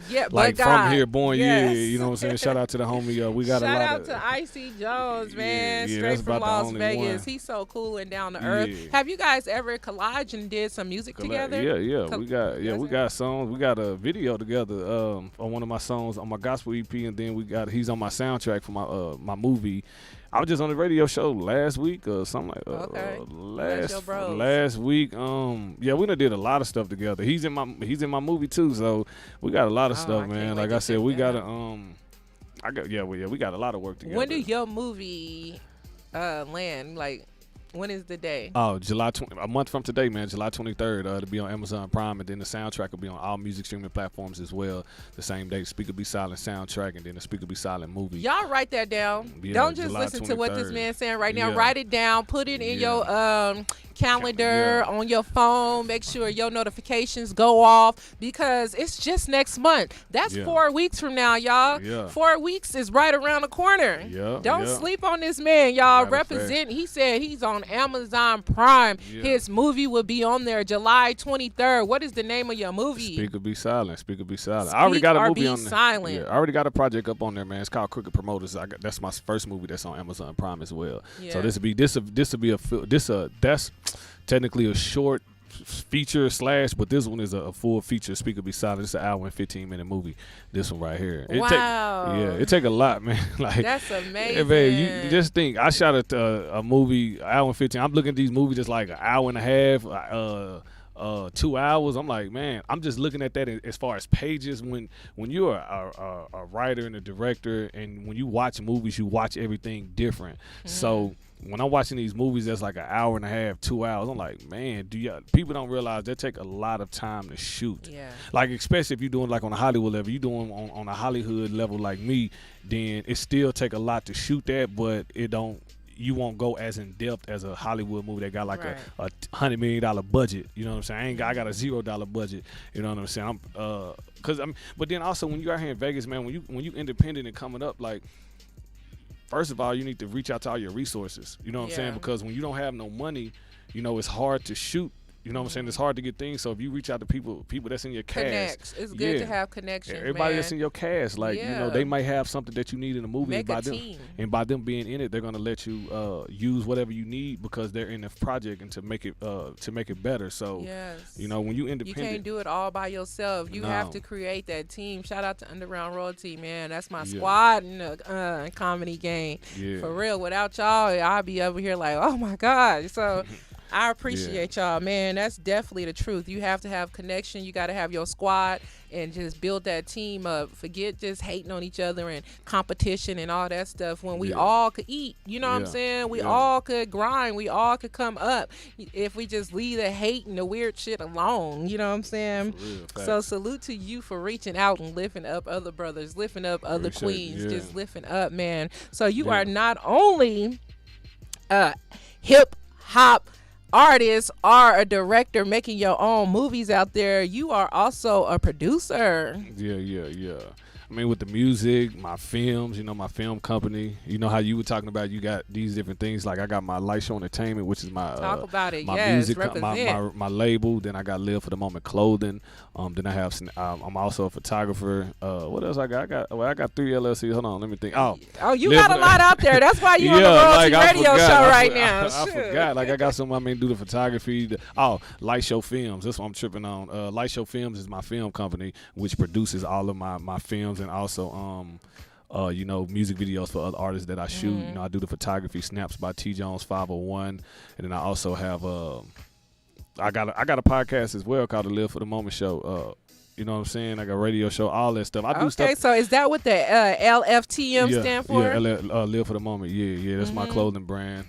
Speaker 2: Yeah,
Speaker 4: like
Speaker 2: but
Speaker 4: from
Speaker 2: God,
Speaker 4: here, born.
Speaker 2: yes.
Speaker 4: Yeah, you know what I'm saying? Shout out to the homie. We got
Speaker 2: Shout
Speaker 4: a lot
Speaker 2: out
Speaker 4: of.
Speaker 2: to Icy Jones, man,
Speaker 4: yeah,
Speaker 2: straight
Speaker 4: that's
Speaker 2: from
Speaker 4: about the
Speaker 2: Las
Speaker 4: only
Speaker 2: Vegas.
Speaker 4: one.
Speaker 2: He's so cool and down to earth.
Speaker 4: Yeah.
Speaker 2: Have you guys ever collaged and did some music together?
Speaker 4: Yeah.
Speaker 2: Yes,
Speaker 4: We got songs. We got a video together on one of my songs on my gospel EP, and then he's on my soundtrack for my movie. I was just on the radio show last week or something like
Speaker 2: Okay.
Speaker 4: last
Speaker 2: your bros.
Speaker 4: last week. Yeah, we done did a lot of stuff together. He's in my movie too, so we got a lot of
Speaker 2: Oh, I
Speaker 4: stuff,
Speaker 2: can't
Speaker 4: man.
Speaker 2: wait
Speaker 4: Like
Speaker 2: to
Speaker 4: I said,
Speaker 2: check
Speaker 4: we
Speaker 2: that
Speaker 4: got
Speaker 2: out.
Speaker 4: we got a lot of work together.
Speaker 2: When do your movie land? Like, when is the day?
Speaker 4: Oh, a month from today, man, July 23rd. It'll be on Amazon Prime, and then the soundtrack will be on all music streaming platforms as well. The same day, Speaker Be Silent soundtrack, and then the Speaker Be Silent movie.
Speaker 2: Y'all write that down.
Speaker 4: Yeah,
Speaker 2: Don't just
Speaker 4: July
Speaker 2: listen to what this
Speaker 4: 23rd.
Speaker 2: man's saying right now.
Speaker 4: Yeah.
Speaker 2: Write it down. Put it in
Speaker 4: Yeah.
Speaker 2: your calendar,
Speaker 4: Yeah.
Speaker 2: on your phone. Make sure your notifications go off because it's just next month. That's
Speaker 4: Yeah.
Speaker 2: 4 weeks from now, y'all.
Speaker 4: Yeah.
Speaker 2: 4 weeks is right around the corner.
Speaker 4: Yeah,
Speaker 2: Don't
Speaker 4: yeah.
Speaker 2: sleep on this man, y'all.
Speaker 4: Matter of fact.
Speaker 2: Represent. He said he's on Amazon Prime.
Speaker 4: Yeah.
Speaker 2: His movie will be on there July 23rd. What is the name of your movie?
Speaker 4: Speaker Be Silent. Speaker Be Silent.
Speaker 2: Speak
Speaker 4: I already got a
Speaker 2: or
Speaker 4: movie
Speaker 2: be
Speaker 4: on there.
Speaker 2: silent.
Speaker 4: Yeah, I already got a project up on there, man. It's called Crooked Promoters. That's my first movie that's on Amazon Prime as well.
Speaker 2: Yeah.
Speaker 4: So that's technically a short feature / but this one is a full feature. Speaker Be Silent. It's an hour and 15-minute movie. This one right here.
Speaker 2: Wow.
Speaker 4: It take a lot, man. Like
Speaker 2: That's amazing.
Speaker 4: yeah, man, you just think I shot a movie hour and 15. I'm looking at these movies just like an hour and a half, 2 hours. I'm like, man, I'm just looking at that as far as pages. When you're a writer and a director, and when you watch movies, you watch everything different. So when I'm watching these movies that's like an hour and a half, 2 hours, I'm like, man, people don't realize they take a lot of time to shoot.
Speaker 2: Yeah.
Speaker 4: Like, especially if you're doing like on a Hollywood level, you doing on a Hollywood level like me, then it still take a lot to shoot that, but you won't go as in depth as a Hollywood movie that got like
Speaker 2: Right.
Speaker 4: a $100 million budget. You know what I'm saying? I got a $0 budget. You know what I'm saying? But then also when you out here in Vegas, man, when you independent and coming up, like, first of all, you need to reach out to all your resources. You know what I'm saying?
Speaker 2: Yeah.
Speaker 4: Because when you don't have no money, it's hard to shoot. You know what I'm saying? It's hard to get things. So if you reach out to people that's in your cast,
Speaker 2: Connects. It's good
Speaker 4: yeah.
Speaker 2: to have connections.
Speaker 4: Everybody
Speaker 2: man.
Speaker 4: that's in your cast, like
Speaker 2: Yeah.
Speaker 4: they might have something that you need in the movie,
Speaker 2: Make
Speaker 4: and
Speaker 2: a team.
Speaker 4: by them being in it, they're gonna let you use whatever you need because they're in the project and to make it better. So
Speaker 2: Yes.
Speaker 4: when you
Speaker 2: You
Speaker 4: independent,
Speaker 2: can't do it all by yourself. You
Speaker 4: No.
Speaker 2: have to create that team. Shout out to Underground Royalty, man. That's my
Speaker 4: Yeah.
Speaker 2: squad in the comedy game.
Speaker 4: Yeah.
Speaker 2: For real. Without y'all, I'll be over here like, oh my God. So I appreciate y'all, man. That's definitely the truth. You have to have connection. You got to have your squad and just build that team up. Forget just hating on each other and competition and all that stuff when we
Speaker 4: Yeah.
Speaker 2: all could eat. You know what I'm
Speaker 4: Yeah.
Speaker 2: saying? We
Speaker 4: Yeah.
Speaker 2: all could grind. We all could come up if we just leave the hate and the weird shit alone. You know what I'm saying?
Speaker 4: For real, facts.
Speaker 2: So salute to you for reaching out and lifting up other brothers, lifting up other
Speaker 4: Appreciate it,
Speaker 2: queens,
Speaker 4: yeah.
Speaker 2: just lifting up, man. So you
Speaker 4: Yeah.
Speaker 2: are not only hip hop artist or a director making your own movies out there, you are also a producer.
Speaker 4: Yeah. I mean, with the music, my films, my film company. You know how you were talking about you got these different things. Like I got my Light Show Entertainment, which is my
Speaker 2: Talk about it.
Speaker 4: my
Speaker 2: Yes,
Speaker 4: music,
Speaker 2: represent.
Speaker 4: my label. Then I got Live for the Moment clothing. Then I have I'm also a photographer. What else I got? I got 3 LLCs. Hold on, let me think. Oh,
Speaker 2: You
Speaker 4: Live
Speaker 2: got
Speaker 4: for
Speaker 2: a
Speaker 4: the-
Speaker 2: lot out there. That's why you on the
Speaker 4: Yeah,
Speaker 2: Royalty
Speaker 4: like, I
Speaker 2: Radio
Speaker 4: forgot.
Speaker 2: show
Speaker 4: I
Speaker 2: right
Speaker 4: for-
Speaker 2: now.
Speaker 4: I
Speaker 2: Shoot.
Speaker 4: forgot. Like I got some. Do the photography. Light Show Films. That's what I'm tripping on. Light Show Films is my film company, which produces all of my films and also music videos for other artists that I shoot. I do the photography, Snaps by T Jones 501, and then I also have I got a podcast as well called the Live for the Moment Show. You know what I'm saying? Like a radio show, all that stuff. I do stuff.
Speaker 2: Okay, so is that what the LFTM stand for?
Speaker 4: Yeah, Live for the Moment. Yeah, that's my clothing brand.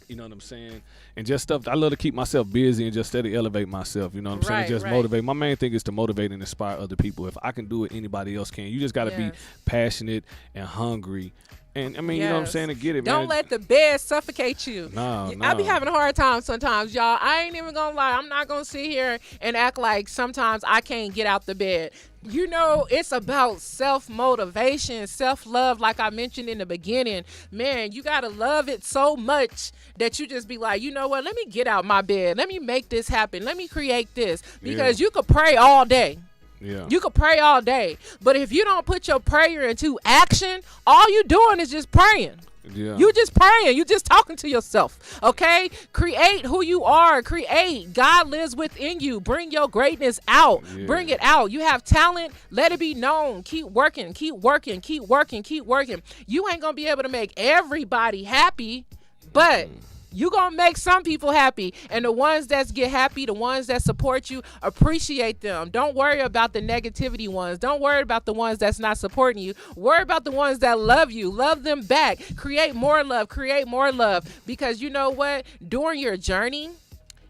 Speaker 4: You know what I'm saying? And just stuff, I love to keep myself busy and just steady elevate myself. You know what I'm saying?
Speaker 2: Right,
Speaker 4: Just
Speaker 2: right.
Speaker 4: motivate. My main thing is to motivate and inspire other people. If I can do it, anybody else can. You just got to be
Speaker 2: Yes.
Speaker 4: passionate and hungry And I mean, you know what I'm
Speaker 2: Yes.
Speaker 4: saying, to get it,
Speaker 2: Don't
Speaker 4: man.
Speaker 2: let the bed suffocate you.
Speaker 4: No,
Speaker 2: I be
Speaker 4: no.
Speaker 2: having a hard time sometimes, y'all. I ain't even gonna lie. I'm not gonna sit here and act like sometimes I can't get out the bed. You know, it's about self-motivation, self-love, like I mentioned in the beginning. Man, you gotta love it so much that you just be like, you know what, let me get out my bed. Let me make this happen. Let me create this. Because you could pray all day.
Speaker 4: Yeah.
Speaker 2: You could pray all day. But if you don't put your prayer into action, all you doing is just praying.
Speaker 4: Yeah.
Speaker 2: You just praying. You just talking to yourself. Okay? Create who you are. Create. God lives within you. Bring your greatness out.
Speaker 4: Yeah.
Speaker 2: Bring it out. You have talent. Let it be known. Keep working. Keep working. Keep working. Keep working. You ain't going to be able to make everybody happy, but you gonna make some people happy, and the ones that get happy, the ones that support you, appreciate them. Don't worry about the negativity ones. Don't worry about the ones that's not supporting you. Worry about the ones that love you. Love them back. Create more love. Create more love. Because you know what? During your journey,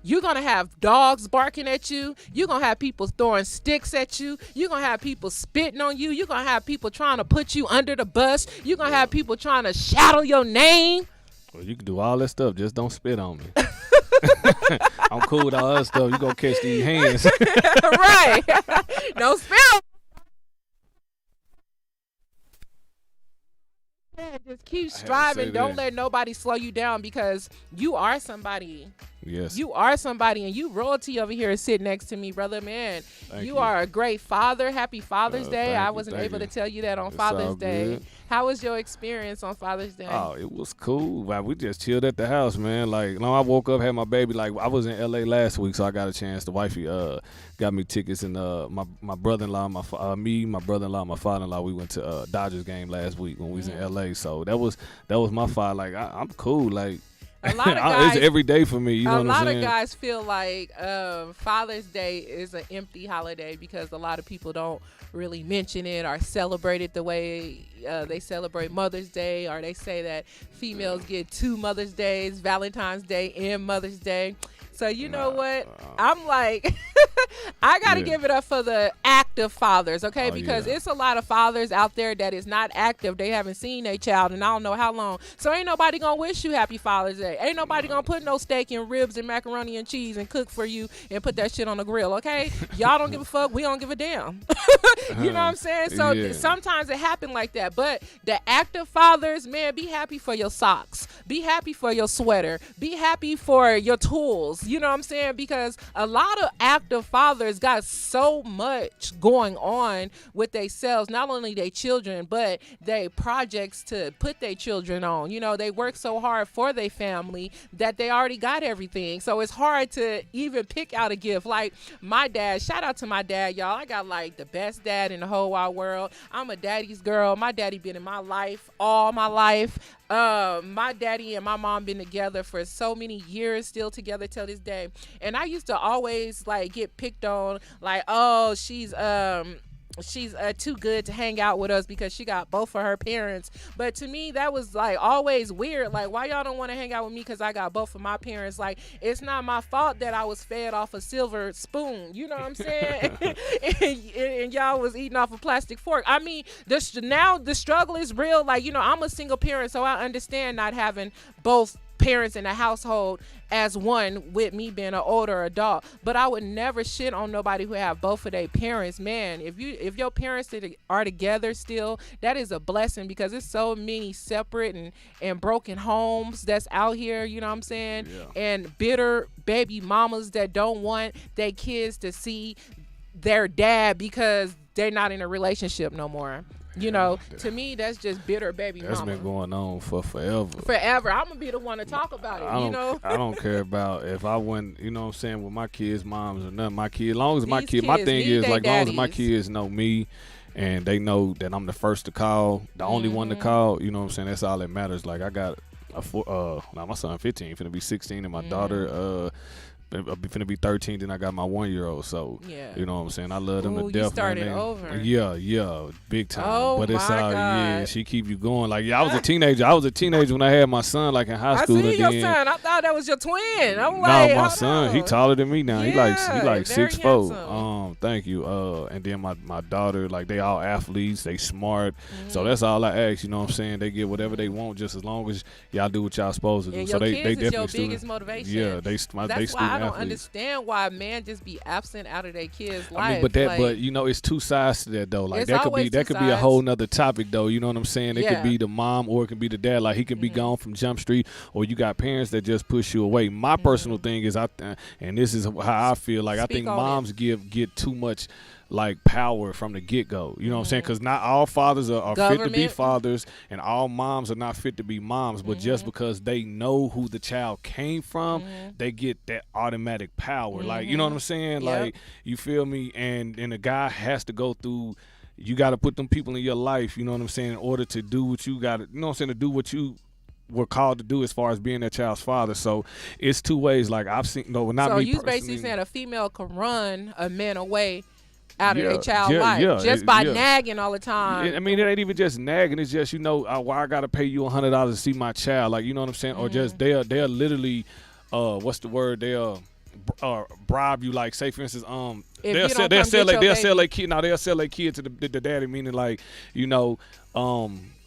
Speaker 2: you're going to have dogs barking at you. You're going to have people throwing sticks at you. You're going to have people spitting on you. You're going to have people trying to put you under the bus. You're going to have people trying to shadow your name.
Speaker 4: Well, you can do all that stuff. Just don't spit on me. I'm cool with all that stuff. You gonna catch these hands.
Speaker 2: Right. Don't spill. Just keep striving. Don't let nobody slow you down, because you are somebody.
Speaker 4: Yes.
Speaker 2: You are somebody, and you royalty over here sitting next to me, brother. Man,
Speaker 4: Thank
Speaker 2: you
Speaker 4: you.
Speaker 2: are a great father. Happy Father's Day. I wasn't
Speaker 4: thank
Speaker 2: able
Speaker 4: you.
Speaker 2: to tell you that on
Speaker 4: It's
Speaker 2: Father's
Speaker 4: all
Speaker 2: Day.
Speaker 4: good.
Speaker 2: How was your experience on Father's Day?
Speaker 4: Oh, it was cool. Like, we just chilled at the house, man. Like, you know, I woke up, had my baby. Like, I was in LA last week, so I got a chance. The wifey got me tickets, and my brother-in-law, my brother-in-law, my father-in-law, we went to Dodgers game last week when we was in LA. So that was my fight. Like, I'm cool. Like,
Speaker 2: A lot of guys,
Speaker 4: it's every day for me. You know what I'm saying?
Speaker 2: A lot of guys feel like Father's Day is an empty holiday because a lot of people don't really mention it or celebrate it the way they celebrate Mother's Day, or they say that females get 2 Mother's Days, Valentine's Day and Mother's Day. So you know what? I'm like, I got to give it up for the active fathers, okay? Because it's a lot of fathers out there that is not active. They haven't seen their child in I don't know how long. So ain't nobody going to wish you happy Father's Day. Ain't nobody going to put no steak and ribs and macaroni and cheese and cook for you and put that shit on the grill, okay? Y'all don't give a fuck. We don't give a damn. You know what I'm saying? So sometimes it happen like that. But the active fathers, man, be happy for your socks. Be happy for your sweater. Be happy for your tools. You know what I'm saying? Because a lot of active fathers got so much going on with themselves, not only their children, but they projects to put their children on. You know, they work so hard for their family that they already got everything. So it's hard to even pick out a gift. Like my dad, shout out to my dad, y'all. I got like the best dad in the whole wide world. I'm a daddy's girl. My daddy been in my life all my life. My daddy and my mom been together for so many years, still together till this day. And I used to always like get picked on, like, oh, she's too good to hang out with us because she got both of her parents. But to me, that was like always weird. Like, why y'all don't want to hang out with me because I got both of my parents? Like, it's not my fault that I was fed off a silver spoon. You know what I'm saying? and y'all was eating off a plastic fork. I mean, now the struggle is real. Like, you know, I'm a single parent, so I understand not having both parents in the household as one, with me being an older adult. But I would never shit on nobody who have both of their parents. Man, if your parents are together still, that is a blessing, because it's so many separate and broken homes that's out here, you know what I'm saying? Yeah. And bitter baby mamas that don't want their kids to see their dad because they're not in a relationship no more. You know, to me, that's just bitter baby mama.
Speaker 4: That's been going on for forever.
Speaker 2: Forever. I'm going to be the one to talk about it, you know?
Speaker 4: I don't care about if I went, you know what I'm saying, with my kids' moms or nothing. My kids, as long as my
Speaker 2: kids,
Speaker 4: my thing is, like, as long as my
Speaker 2: daddies.
Speaker 4: kids know me and they know that I'm the first to call, the only one to call, you know what I'm saying, that's all that matters. Like, I got my son 15, finna be 16, and my daughter finna be 13, then I got my 1-year-old. So
Speaker 2: Yeah.
Speaker 4: you know what I'm saying. I love them to
Speaker 2: Ooh,
Speaker 4: death.
Speaker 2: you started
Speaker 4: man.
Speaker 2: over.
Speaker 4: Yeah, big time.
Speaker 2: Oh,
Speaker 4: but it's
Speaker 2: my
Speaker 4: yeah,
Speaker 2: God.
Speaker 4: she keep you going. Like I was a teenager. I was a teenager when I had my son, like in high
Speaker 2: I
Speaker 4: school.
Speaker 2: see
Speaker 4: and
Speaker 2: your
Speaker 4: then,
Speaker 2: son. I thought that was your twin. I'm
Speaker 4: no,
Speaker 2: like,
Speaker 4: my
Speaker 2: hold
Speaker 4: son, he
Speaker 2: on.
Speaker 4: taller than me now.
Speaker 2: Yeah,
Speaker 4: he like
Speaker 2: very
Speaker 4: 6'4".
Speaker 2: handsome.
Speaker 4: Thank you. And then my daughter, like they all athletes, they smart. So that's all I ask. You know what I'm saying? They get whatever they want, just as long as y'all do what y'all supposed to do.
Speaker 2: And
Speaker 4: so
Speaker 2: your
Speaker 4: they
Speaker 2: kids
Speaker 4: they
Speaker 2: is your
Speaker 4: definitely
Speaker 2: biggest
Speaker 4: student.
Speaker 2: motivation.
Speaker 4: Yeah, they
Speaker 2: That's
Speaker 4: student
Speaker 2: why I don't
Speaker 4: athletes.
Speaker 2: understand why men just be absent out of their kids' life.
Speaker 4: I mean, but you know, it's two sides to that though. Like
Speaker 2: It's
Speaker 4: that could
Speaker 2: always
Speaker 4: be
Speaker 2: two
Speaker 4: a
Speaker 2: sides.
Speaker 4: whole nother topic though. You know what I'm saying? It
Speaker 2: Yeah.
Speaker 4: could be the mom or it could be the dad. Like he can be gone from Jump Street, or you got parents that just push you away. My personal thing is and this is how I feel. Like I
Speaker 2: Speak
Speaker 4: think
Speaker 2: on
Speaker 4: moms get too much like power from the get-go. You know what I'm saying? Because not all fathers are fit to be
Speaker 2: Government.
Speaker 4: fathers, and all moms are not fit to be moms. But just because they know who the child came from, they get that automatic power. Like, you know what I'm saying?
Speaker 2: Yep.
Speaker 4: Like, you feel me? And a guy has to go through. You got to put them people in your life. You know what I'm saying? In order to do what you got to. You know what I'm saying? To do what you were called to do as far as being that child's father. So it's two ways. Like I've seen. No, not
Speaker 2: so
Speaker 4: me
Speaker 2: you
Speaker 4: personally.
Speaker 2: basically saying a female can run a man away out of
Speaker 4: Yeah,
Speaker 2: their child
Speaker 4: yeah,
Speaker 2: life
Speaker 4: yeah,
Speaker 2: just by
Speaker 4: yeah.
Speaker 2: nagging all the time.
Speaker 4: I mean, it ain't even just nagging. It's just, you know, why I gotta pay you $100 to see my child. Like, you know what I'm saying? Or just they'll literally, what's the word? They'll bribe you. Like, say for instance,
Speaker 2: If
Speaker 4: they'll
Speaker 2: you
Speaker 4: sell
Speaker 2: don't come get your
Speaker 4: they'll sell
Speaker 2: baby.
Speaker 4: their kid. Now they'll sell their kid to the daddy, meaning like, you know,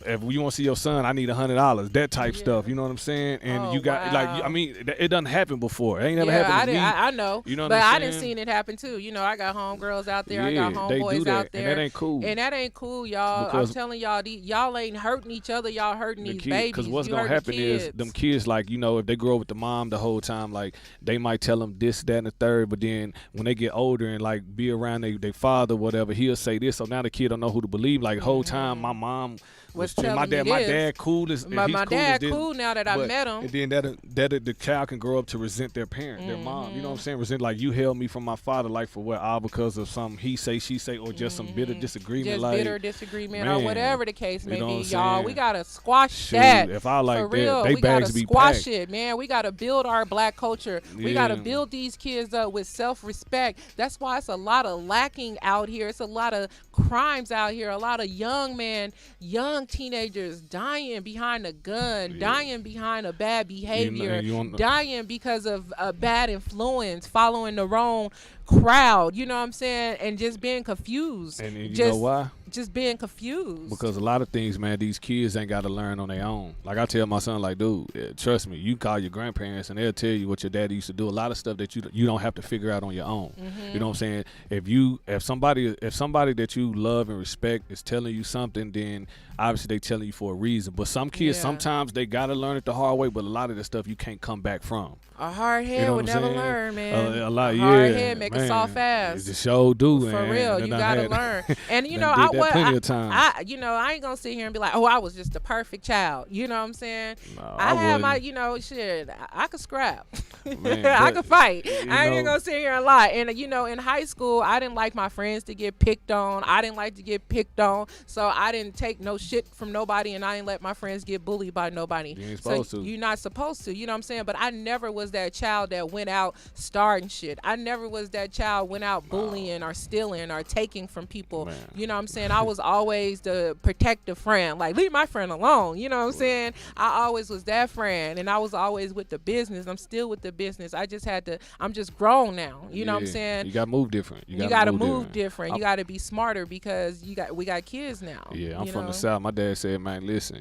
Speaker 4: if you want to see your son, I need $100. That type stuff. You know what I'm saying? And
Speaker 2: Oh,
Speaker 4: you got like,
Speaker 2: wow.
Speaker 4: I mean, it doesn't happen before. It ain't never
Speaker 2: Yeah,
Speaker 4: happened to me.
Speaker 2: I know.
Speaker 4: You know what
Speaker 2: but
Speaker 4: I'm
Speaker 2: I didn't
Speaker 4: saying?
Speaker 2: seen it happen too. You know, I got homegirls out there. I
Speaker 4: Yeah,
Speaker 2: got
Speaker 4: they do
Speaker 2: homeboys
Speaker 4: that,
Speaker 2: out
Speaker 4: and
Speaker 2: there.
Speaker 4: that ain't cool.
Speaker 2: And that ain't cool, y'all.
Speaker 4: Because
Speaker 2: I'm telling y'all, y'all ain't hurting each other. Y'all hurting these babies.
Speaker 4: Because what's
Speaker 2: You
Speaker 4: gonna
Speaker 2: hurting
Speaker 4: happen is
Speaker 2: kids.
Speaker 4: them kids, like, you know, if they grow up with the mom the whole time, like they might tell them this, that, and the third. But then when they get older and like be around their father, whatever, he'll say this. So now the kid don't know who to believe. Like the whole time, my mom
Speaker 2: Was
Speaker 4: telling my
Speaker 2: telling
Speaker 4: dad.
Speaker 2: me
Speaker 4: My
Speaker 2: this.
Speaker 4: dad cool as
Speaker 2: My
Speaker 4: he's cool
Speaker 2: dad
Speaker 4: as this,
Speaker 2: cool now that I
Speaker 4: but-
Speaker 2: met him.
Speaker 4: And then that the child can grow up to resent their parent, their mom. You know what I'm saying? Resent, like, you held me from my father, like, for what? All because of some he say, she say, or just some bitter disagreement.
Speaker 2: Just
Speaker 4: like,
Speaker 2: bitter disagreement or
Speaker 4: man,
Speaker 2: whatever the case may
Speaker 4: you know
Speaker 2: be,
Speaker 4: what I'm
Speaker 2: y'all.
Speaker 4: saying?
Speaker 2: We gotta squash
Speaker 4: Shoot,
Speaker 2: that.
Speaker 4: if I like
Speaker 2: For
Speaker 4: that,
Speaker 2: real,
Speaker 4: they
Speaker 2: we
Speaker 4: bags
Speaker 2: gotta
Speaker 4: be
Speaker 2: squash
Speaker 4: packed.
Speaker 2: it, man. We gotta build our black culture. We gotta
Speaker 4: Yeah.
Speaker 2: build these kids up with self-respect. That's why it's a lot of lacking out here. It's a lot of crimes out here. A lot of young teenagers dying behind a gun, dying behind a bad behavior,
Speaker 4: you want-
Speaker 2: dying because of a bad influence, following the wrong crowd. You know what I'm saying? And just being confused.
Speaker 4: And you
Speaker 2: just,
Speaker 4: know why?
Speaker 2: Just being confused.
Speaker 4: Because a lot of things, man, these kids ain't got to learn on their own. Like I tell my son, like, dude, trust me, you call your grandparents and they'll tell you what your daddy used to do. A lot of stuff that you don't have to figure out on your own. You know what I'm saying? If somebody that you love and respect is telling you something, then obviously they telling you for a reason. But some kids,
Speaker 2: Yeah.
Speaker 4: sometimes they gotta learn it the hard way. But a lot of the stuff you can't come back from.
Speaker 2: A hard head
Speaker 4: You know
Speaker 2: would
Speaker 4: what I'm
Speaker 2: never
Speaker 4: saying?
Speaker 2: learn, man.
Speaker 4: A lot,
Speaker 2: a hard
Speaker 4: yeah,
Speaker 2: head make
Speaker 4: man.
Speaker 2: a soft ass.
Speaker 4: The show do,
Speaker 2: For
Speaker 4: man.
Speaker 2: real,
Speaker 4: And
Speaker 2: you
Speaker 4: I
Speaker 2: gotta
Speaker 4: had-
Speaker 2: learn. And you
Speaker 4: Done
Speaker 2: know,
Speaker 4: did that plenty of times.
Speaker 2: I ain't gonna sit here and be like, oh, I was just the perfect child. You know what I'm saying?
Speaker 4: No,
Speaker 2: I had my,
Speaker 4: wouldn't.
Speaker 2: you know, shit. I could scrap.
Speaker 4: Man,
Speaker 2: I
Speaker 4: but,
Speaker 2: could fight.
Speaker 4: you
Speaker 2: I ain't even
Speaker 4: know-
Speaker 2: gonna sit here and lie. And you know, in high school, I didn't like my friends to get picked on. I didn't like to get picked on, so I didn't take no shit from nobody, and I didn't let my friends get bullied by nobody.
Speaker 4: You ain't supposed
Speaker 2: so
Speaker 4: to.
Speaker 2: You're not supposed to. You know what I'm saying? But I never was that child that went out starting shit. I never was that child went out bullying or stealing or taking from people.
Speaker 4: Man.
Speaker 2: You know what I'm saying? I was always the protective friend. Like, leave my friend alone. You know what I'm saying? I always was that friend, and I was always with the business. I'm still with the business. I just had to. I'm just grown now. You know what I'm
Speaker 4: Yeah.
Speaker 2: saying?
Speaker 4: You gotta move different.
Speaker 2: You gotta move different. You gotta be smarter because we got kids now.
Speaker 4: Yeah, I'm
Speaker 2: you
Speaker 4: from
Speaker 2: know?
Speaker 4: the South. My dad said, man, listen,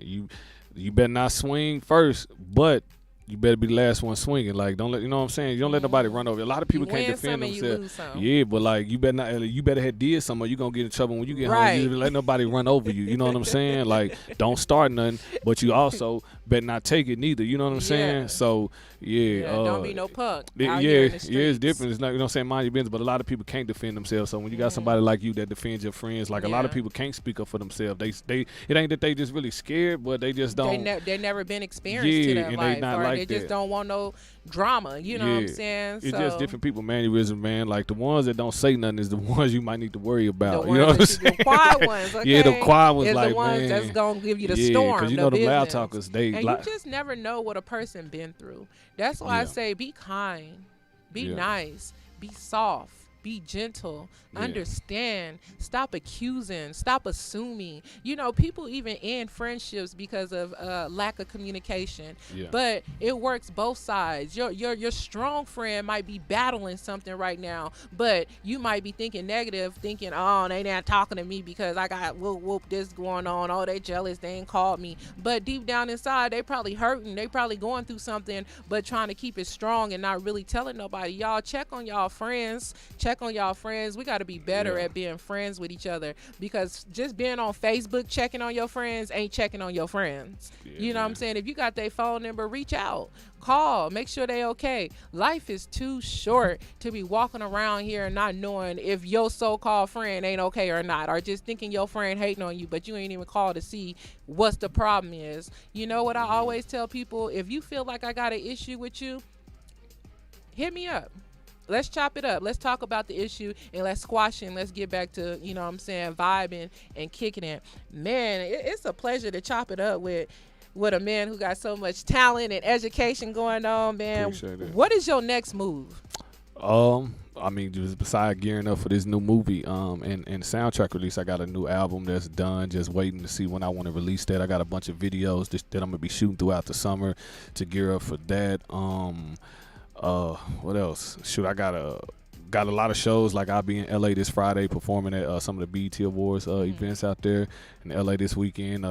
Speaker 4: you better not swing first, but you better be the last one swinging. Like, don't let, you know what I'm saying? You don't let nobody run over you. A lot of people
Speaker 2: You
Speaker 4: can't
Speaker 2: win
Speaker 4: defend
Speaker 2: some and you
Speaker 4: themselves.
Speaker 2: lose some.
Speaker 4: Yeah, but like, you better have did something or you gonna get in trouble when you get
Speaker 2: Right.
Speaker 4: home. You let nobody run over you. You know what I'm saying? Like, don't start nothing, but you also better not take it neither. You know what I'm saying?
Speaker 2: Yeah.
Speaker 4: So yeah,
Speaker 2: Don't be no punk.
Speaker 4: Yeah,
Speaker 2: out
Speaker 4: yeah,
Speaker 2: here in the
Speaker 4: it's
Speaker 2: streets.
Speaker 4: different. It's not, you know what I'm saying, mind your business, but a lot of people can't defend themselves. So when you got somebody like you that defends your friends, like a lot of
Speaker 2: Yeah.
Speaker 4: people can't speak up for themselves. They it ain't that they just really scared, but they just don't.
Speaker 2: They never been experienced to
Speaker 4: Yeah,
Speaker 2: that
Speaker 4: and they
Speaker 2: life,
Speaker 4: not
Speaker 2: or
Speaker 4: like
Speaker 2: they just
Speaker 4: that.
Speaker 2: don't want no drama. You know what I'm
Speaker 4: Yeah.
Speaker 2: saying?
Speaker 4: It's
Speaker 2: So,
Speaker 4: just different people mannerism, man. Like the ones that don't say nothing is the ones you might need to worry
Speaker 2: The
Speaker 4: about.
Speaker 2: ones
Speaker 4: You know what I'm
Speaker 2: that
Speaker 4: saying?
Speaker 2: the quiet ones, okay?
Speaker 4: Yeah, the quiet ones,
Speaker 2: is
Speaker 4: like,
Speaker 2: the ones
Speaker 4: man.
Speaker 2: that's gonna give you the
Speaker 4: Yeah,
Speaker 2: storm.
Speaker 4: 'cause you
Speaker 2: the
Speaker 4: know them loud
Speaker 2: business.
Speaker 4: talkers, they
Speaker 2: and
Speaker 4: like-
Speaker 2: you just never know what a person been through. That's why I
Speaker 4: Yeah.
Speaker 2: say be kind. Be
Speaker 4: Yeah.
Speaker 2: nice. Be soft. Be gentle.
Speaker 4: Yeah.
Speaker 2: Understand. Stop accusing. Stop assuming. You know, people even end friendships because of lack of communication.
Speaker 4: Yeah.
Speaker 2: But it works both sides. Your strong friend might be battling something right now, but you might be thinking negative, thinking, oh, they not talking to me because I got whoop this going on. Oh, they jealous. They ain't called me. But deep down inside, they probably hurting. They probably going through something, but trying to keep it strong and not really telling nobody. Y'all check on y'all friends. Check on y'all friends. We got to be better
Speaker 4: Yeah.
Speaker 2: at being friends with each other, because just being on Facebook checking on your friends ain't checking on your friends.
Speaker 4: Yeah,
Speaker 2: You know what I'm
Speaker 4: man.
Speaker 2: saying? If you got their phone number, reach out, call, make sure they okay. Life is too short to be walking around here and not knowing if your so-called friend ain't okay or not, or just thinking your friend hating on you, but you ain't even called to see what's the problem is. You know what I always tell people? If you feel like I got an issue with you, hit me up. Let's chop it up. Let's talk about the issue and let's squash it and let's get back to, you know what I'm saying, vibing and kicking it. Man, it's a pleasure to chop it up with a man who got so much talent and education going on, man.
Speaker 4: Appreciate it.
Speaker 2: What is your next move?
Speaker 4: I mean, just beside gearing up for this new movie, and soundtrack release, I got a new album that's done. Just waiting to see when I want to release that. I got a bunch of videos that I'm gonna be shooting throughout the summer to gear up for that. What else? Shoot, I got a lot of shows. Like I'll be in LA this Friday performing at some of the BET Awards events out there in LA this weekend.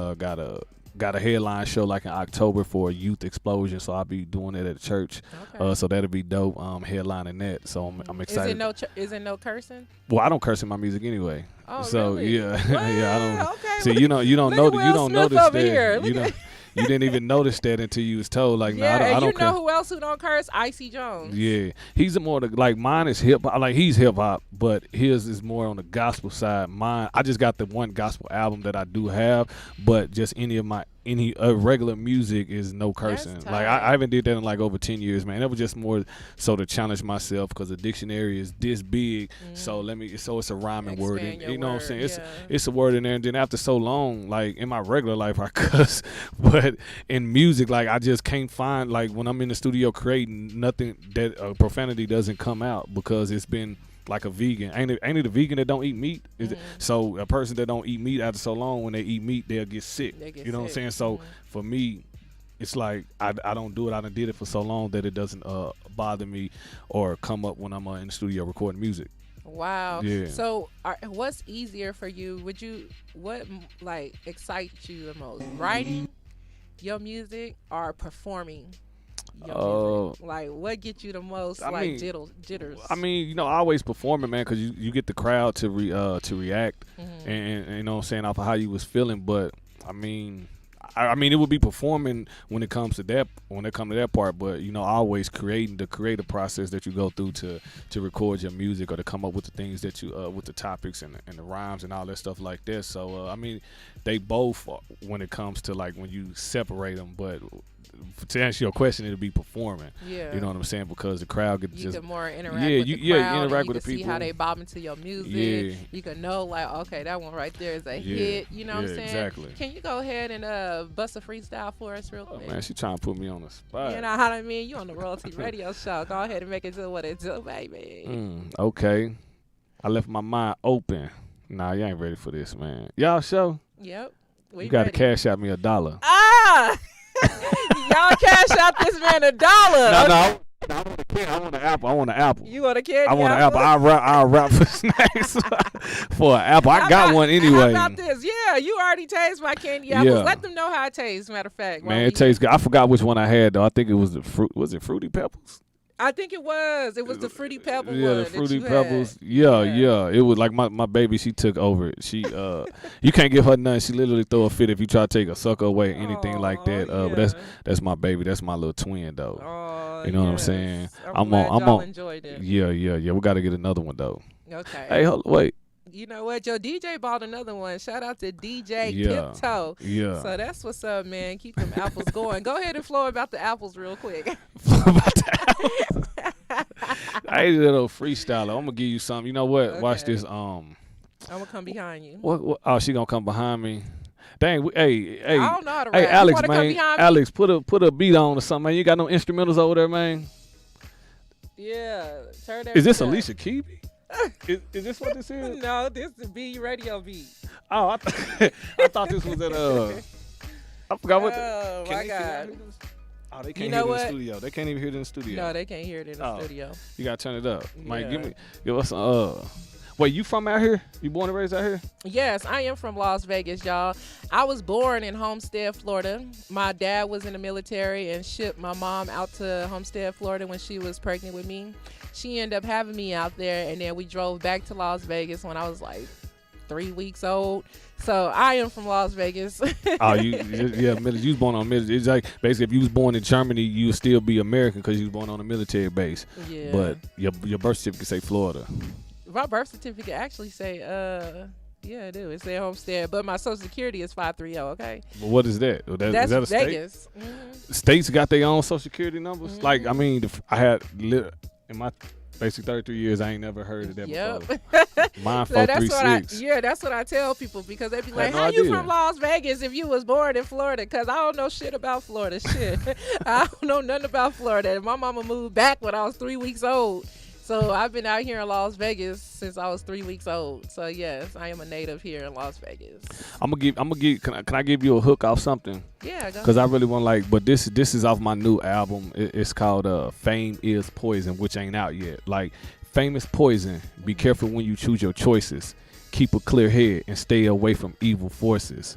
Speaker 4: Got a headline show like in October for a youth explosion, so I'll be doing it at a church.
Speaker 2: Okay.
Speaker 4: So that'll be dope. Headlining that, so I'm excited.
Speaker 2: Is it no cursing?
Speaker 4: Well, I don't curse in my music anyway.
Speaker 2: Oh,
Speaker 4: so
Speaker 2: really?
Speaker 4: yeah,
Speaker 2: Well,
Speaker 4: yeah, I don't.
Speaker 2: okay.
Speaker 4: See, you don't
Speaker 2: Look
Speaker 4: know
Speaker 2: at
Speaker 4: you
Speaker 2: Will
Speaker 4: don't
Speaker 2: Smith
Speaker 4: notice
Speaker 2: over
Speaker 4: that.
Speaker 2: here.
Speaker 4: You
Speaker 2: Look
Speaker 4: don't. You didn't even notice that until you was told. Like,
Speaker 2: Yeah,
Speaker 4: no, I
Speaker 2: and
Speaker 4: don't
Speaker 2: you know
Speaker 4: curse.
Speaker 2: who else who don't curse? Icy Jones.
Speaker 4: Yeah, he's more like mine is hip hop. Like he's hip hop, but his is more on the gospel side. Mine, I just got the one gospel album that I do have, but just any regular music is no cursing.
Speaker 2: That's
Speaker 4: Like
Speaker 2: tight.
Speaker 4: I haven't did that in like over 10 years, man. That was just more so to challenge myself because the dictionary is this big. So it's a rhyming word.
Speaker 2: Expand
Speaker 4: And,
Speaker 2: your
Speaker 4: you know what I'm
Speaker 2: word,
Speaker 4: saying?
Speaker 2: yeah.
Speaker 4: It's a word in there, and then after so long, like in my regular life, I cuss, but in music, like I just can't find, like when I'm in the studio creating, nothing that profanity doesn't come out because it's been like a vegan. Ain't it a vegan that don't eat meat? Is it? So a person that don't eat meat after so long, when they eat meat, they'll get sick.
Speaker 2: They get
Speaker 4: you know what I'm
Speaker 2: sick.
Speaker 4: saying? So for me, it's like I don't do it. I done did it for so long that it doesn't bother me or come up when I'm in the studio recording music.
Speaker 2: Wow.
Speaker 4: Yeah.
Speaker 2: So, what's easier for you? What like excites you the most? Writing your music or performing your music? Like, what gets you the most jitters?
Speaker 4: I mean, I always performing, man, because you get the crowd to react, and you know what I'm saying, off of how you was feeling. But I mean, it would be performing when it comes to that part. But always creating the creative process that you go through to record your music or to come up with the things that you with the topics and the rhymes and all that stuff like that. So I mean, they both when it comes to like when you separate them, but. To answer your question, it'll be performing.
Speaker 2: Yeah.
Speaker 4: You know what I'm saying? Because the crowd could
Speaker 2: you
Speaker 4: just
Speaker 2: can more interact with the crowd.
Speaker 4: Interact
Speaker 2: and
Speaker 4: with
Speaker 2: you
Speaker 4: the
Speaker 2: can see
Speaker 4: people.
Speaker 2: how they bob into your music.
Speaker 4: Yeah.
Speaker 2: You can know like, okay, that one right there is a
Speaker 4: Yeah.
Speaker 2: hit. You know what I'm
Speaker 4: Yeah,
Speaker 2: saying?
Speaker 4: exactly.
Speaker 2: Can you go ahead and bust a freestyle for us real
Speaker 4: Oh,
Speaker 2: quick?
Speaker 4: man, she trying to put me on the spot.
Speaker 2: You know what I mean? You on the Royalty Radio Show. Go ahead and make it do what it do, baby.
Speaker 4: Okay. I left my mind open. Nah, you ain't ready for this, man. Y'all show?
Speaker 2: Yep. We
Speaker 4: You got to
Speaker 2: ready.
Speaker 4: cash out me $1.
Speaker 2: Ah! Y'all cash out this man $1.
Speaker 4: No, I want a can. I want an apple. I want an apple.
Speaker 2: You want a candy
Speaker 4: I want an apple. I'll rap for snacks for an apple. I got one anyway.
Speaker 2: How about this? Yeah, you already taste my candy apples.
Speaker 4: Yeah.
Speaker 2: Let them know how it tastes, matter of fact.
Speaker 4: Man, it tastes good. I forgot which one I had, though. I think it was the fruit. Was it Fruity Pebbles?
Speaker 2: I think it was. It was the Fruity Pebble
Speaker 4: Yeah,
Speaker 2: one
Speaker 4: the
Speaker 2: that
Speaker 4: Fruity
Speaker 2: you
Speaker 4: Pebbles.
Speaker 2: had.
Speaker 4: Yeah. It was like my baby, she took over it. She you can't give her nothing. She literally throw a fit if you try to take a sucker away, anything like that. But that's my baby. That's my little twin though.
Speaker 2: Oh,
Speaker 4: you know what I'm saying?
Speaker 2: I'm glad y'all enjoyed it.
Speaker 4: Yeah. We gotta get another one though.
Speaker 2: Okay.
Speaker 4: Hey, wait.
Speaker 2: You know what? Your DJ bought another one. Shout out to DJ
Speaker 4: Yeah.
Speaker 2: Tiptoe.
Speaker 4: Yeah.
Speaker 2: So that's what's up, man. Keep them apples going. Go ahead and flow about the apples real quick.
Speaker 4: I ain't a little freestyler. I'm gonna give you something. You know what? Watch
Speaker 2: Okay.
Speaker 4: this.
Speaker 2: I'm gonna come behind you.
Speaker 4: What? Oh, she gonna come behind me. Dang. Hey.
Speaker 2: I don't know how to rap.
Speaker 4: Hey,
Speaker 2: You
Speaker 4: Alex,
Speaker 2: wanna come
Speaker 4: man.
Speaker 2: behind me?
Speaker 4: Alex, put a beat on or something, man. You got no instrumentals over there, man?
Speaker 2: Yeah, turn that.
Speaker 4: Is this
Speaker 2: shit up.
Speaker 4: Alicia Keys? Is this what this is?
Speaker 2: No, this is B Radio beat.
Speaker 4: Oh, I thought this was at I forgot what.
Speaker 2: Oh my God.
Speaker 4: Oh, they can't
Speaker 2: know
Speaker 4: hear it in
Speaker 2: what?
Speaker 4: the studio. They can't even hear it in the studio.
Speaker 2: No, they can't hear it in the studio.
Speaker 4: You gotta turn it up. Mike,
Speaker 2: Yeah.
Speaker 4: give us Wait, you from out here? You born and raised out here?
Speaker 2: Yes, I am from Las Vegas, y'all. I was born in Homestead, Florida. My dad was in the military and shipped my mom out to Homestead, Florida when she was pregnant with me. She ended up having me out there, and then we drove back to Las Vegas when I was like 3 weeks old. So I am from Las Vegas.
Speaker 4: Oh, you was born on military. It's like basically if you was born in Germany, you would still be American because you was born on a military base.
Speaker 2: Yeah.
Speaker 4: But your birth certificate say Florida.
Speaker 2: My birth certificate actually say, yeah, it do. It say Homestead, but my social security is 530, okay?
Speaker 4: But what is that?
Speaker 2: That's
Speaker 4: is that a state?
Speaker 2: Vegas. Mm-hmm.
Speaker 4: States got their own social security numbers?
Speaker 2: Mhm.
Speaker 4: Like, I mean, I had, in my basic 33 years, I ain't never heard of that before. Mine
Speaker 2: So that's what
Speaker 4: 436.
Speaker 2: that's what I tell people because they be like,
Speaker 4: no
Speaker 2: how you
Speaker 4: idea.
Speaker 2: from Las Vegas if you was born in Florida? Because I don't know shit about Florida. Shit. I don't know nothing about Florida. My mama moved back when I was 3 weeks old. So I've been out here in Las Vegas since I was 3 weeks old. So yes, I am a native here in Las Vegas.
Speaker 4: Can I give you a hook off something?
Speaker 2: Yeah, go.
Speaker 4: Because I really want but this is off my new album. It's called Fame is Poison, which ain't out yet. Like, fame is poison. Be careful when you choose your choices. Keep a clear head and stay away from evil forces.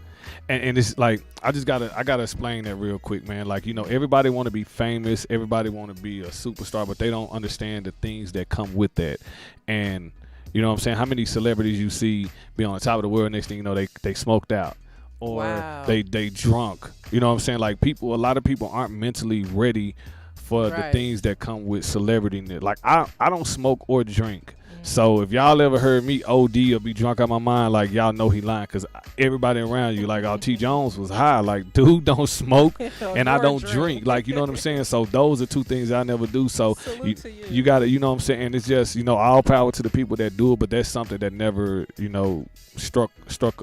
Speaker 4: And it's like I gotta explain that real quick, man. Like, everybody want to be famous, everybody want to be a superstar, but they don't understand the things that come with that. And you know what I'm saying? How many celebrities you see be on the top of the world, next thing you know they smoked out or
Speaker 2: Wow.
Speaker 4: they drunk. You know what I'm saying? Like, a lot of people aren't mentally ready for the
Speaker 2: Right.
Speaker 4: things that come with celebrity. Like, I don't smoke or drink. So if y'all ever heard me OD or be drunk out my mind, like, y'all know he lying, because everybody around you, like, T. Jones was high. Like, dude don't smoke and I
Speaker 2: Nor
Speaker 4: don't drink. Like, you know what I'm saying? So those are two things I never do. So
Speaker 2: Salute to you.
Speaker 4: you got to, you know what I'm saying? And it's just, all power to the people that do it, but that's something that never, struck,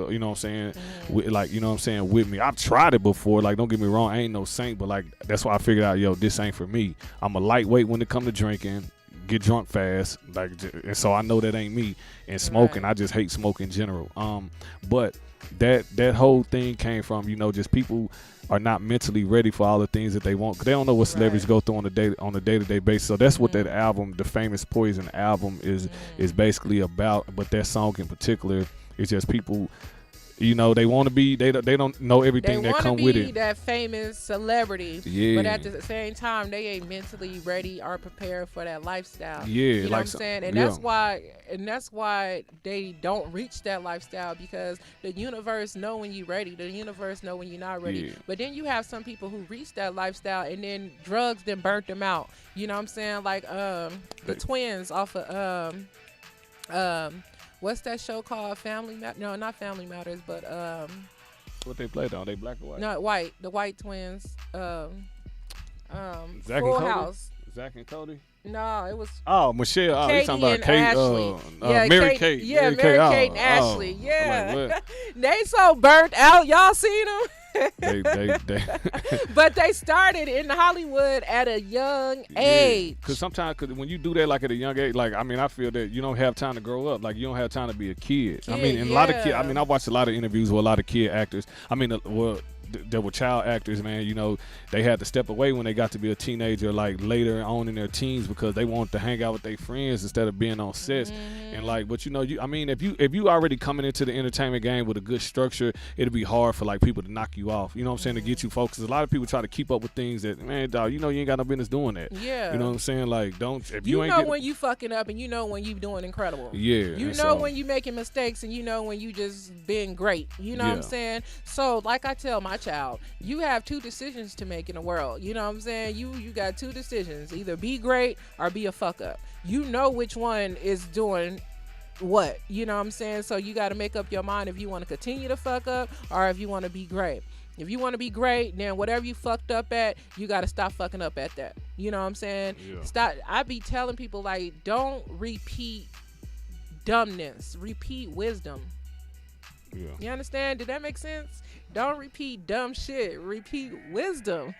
Speaker 4: you know what I'm saying? With, like, you know what I'm saying, with me. I've tried it before. Like, don't get me wrong, I ain't no saint, but like, that's why I figured out, this ain't for me. I'm a lightweight when it come to drinking. Get drunk fast, like, and so I know that ain't me. And smoking,
Speaker 2: Right.
Speaker 4: I just hate smoking in general. But that whole thing came from, just people are not mentally ready for all the things that they want, because they don't know what celebrities
Speaker 2: Right.
Speaker 4: go through on a day-to-day basis. So that's what that album, the Famous Poison album, is basically about. But that song in particular is just people. They want to be. They don't know everything that come with
Speaker 2: They want to
Speaker 4: it.
Speaker 2: be that famous celebrity,
Speaker 4: Yeah.
Speaker 2: but at the same time, they ain't mentally ready or prepared for that lifestyle.
Speaker 4: Yeah,
Speaker 2: you know
Speaker 4: like
Speaker 2: what I'm
Speaker 4: some-
Speaker 2: saying, and
Speaker 4: yeah.
Speaker 2: that's why they don't reach that lifestyle, because the universe know when you're ready. The universe know when you're not ready.
Speaker 4: Yeah.
Speaker 2: But then you have some people who reach that lifestyle, and then drugs then burnt them out. You know what I'm saying? Like the twins off of what's that show called? No, not Family Matters, but
Speaker 4: What they played on? They black or white?
Speaker 2: no, white. The white twins.
Speaker 4: Zach and
Speaker 2: Full
Speaker 4: Cody?
Speaker 2: House.
Speaker 4: Zach and Cody.
Speaker 2: No, it was
Speaker 4: Oh, Michelle. Oh, you
Speaker 2: Katie
Speaker 4: talking about
Speaker 2: and
Speaker 4: Kate?
Speaker 2: Ashley. Yeah,
Speaker 4: Mary Kate.
Speaker 2: Yeah, Mary Kate and Ashley.
Speaker 4: I'm
Speaker 2: Yeah,
Speaker 4: like, what?
Speaker 2: they so burnt out. Y'all seen them?
Speaker 4: they
Speaker 2: But they started in Hollywood at a young age.
Speaker 4: Because sometimes, when you do that, like, at a young age, like, I mean, I feel that you don't have time to grow up. Like, you don't have time to be a kid. I mean, and a lot of kids. I mean, I watched a lot of interviews with a lot of kid actors. I mean, there were child actors, man. They had to step away when they got to be a teenager, like, later on in their teens, because they wanted to hang out with their friends instead of being on sets. And like, but I mean, if you already coming into the entertainment game with a good structure, it'll be hard for, like, people to knock you off. You know what I'm saying? To get you focused. A lot of people try to keep up with things that, man, dog, you ain't got no business doing that.
Speaker 2: Yeah.
Speaker 4: You know what I'm saying? Like, if
Speaker 2: You
Speaker 4: ain't
Speaker 2: know
Speaker 4: getting,
Speaker 2: when you fucking up, and you know when you doing incredible.
Speaker 4: Yeah.
Speaker 2: You
Speaker 4: and
Speaker 2: know
Speaker 4: so-
Speaker 2: when you making mistakes, and you know when you just being great. You know what I'm
Speaker 4: Yeah.
Speaker 2: saying? So like I tell my child, you have two decisions to make in the world. You know what I'm saying? You got two decisions. Either be great or be a fuck up. You know which one is doing what. You know what I'm saying? So you got to make up your mind if you want to continue to fuck up or if you want to be great. If you want to be great, then whatever you fucked up at, you got to stop fucking up at that. You know what I'm saying?
Speaker 4: Yeah.
Speaker 2: Stop. I be telling people, like, don't repeat dumbness. Repeat wisdom.
Speaker 4: Yeah.
Speaker 2: You understand? Did that make sense? Don't repeat dumb shit. Repeat wisdom.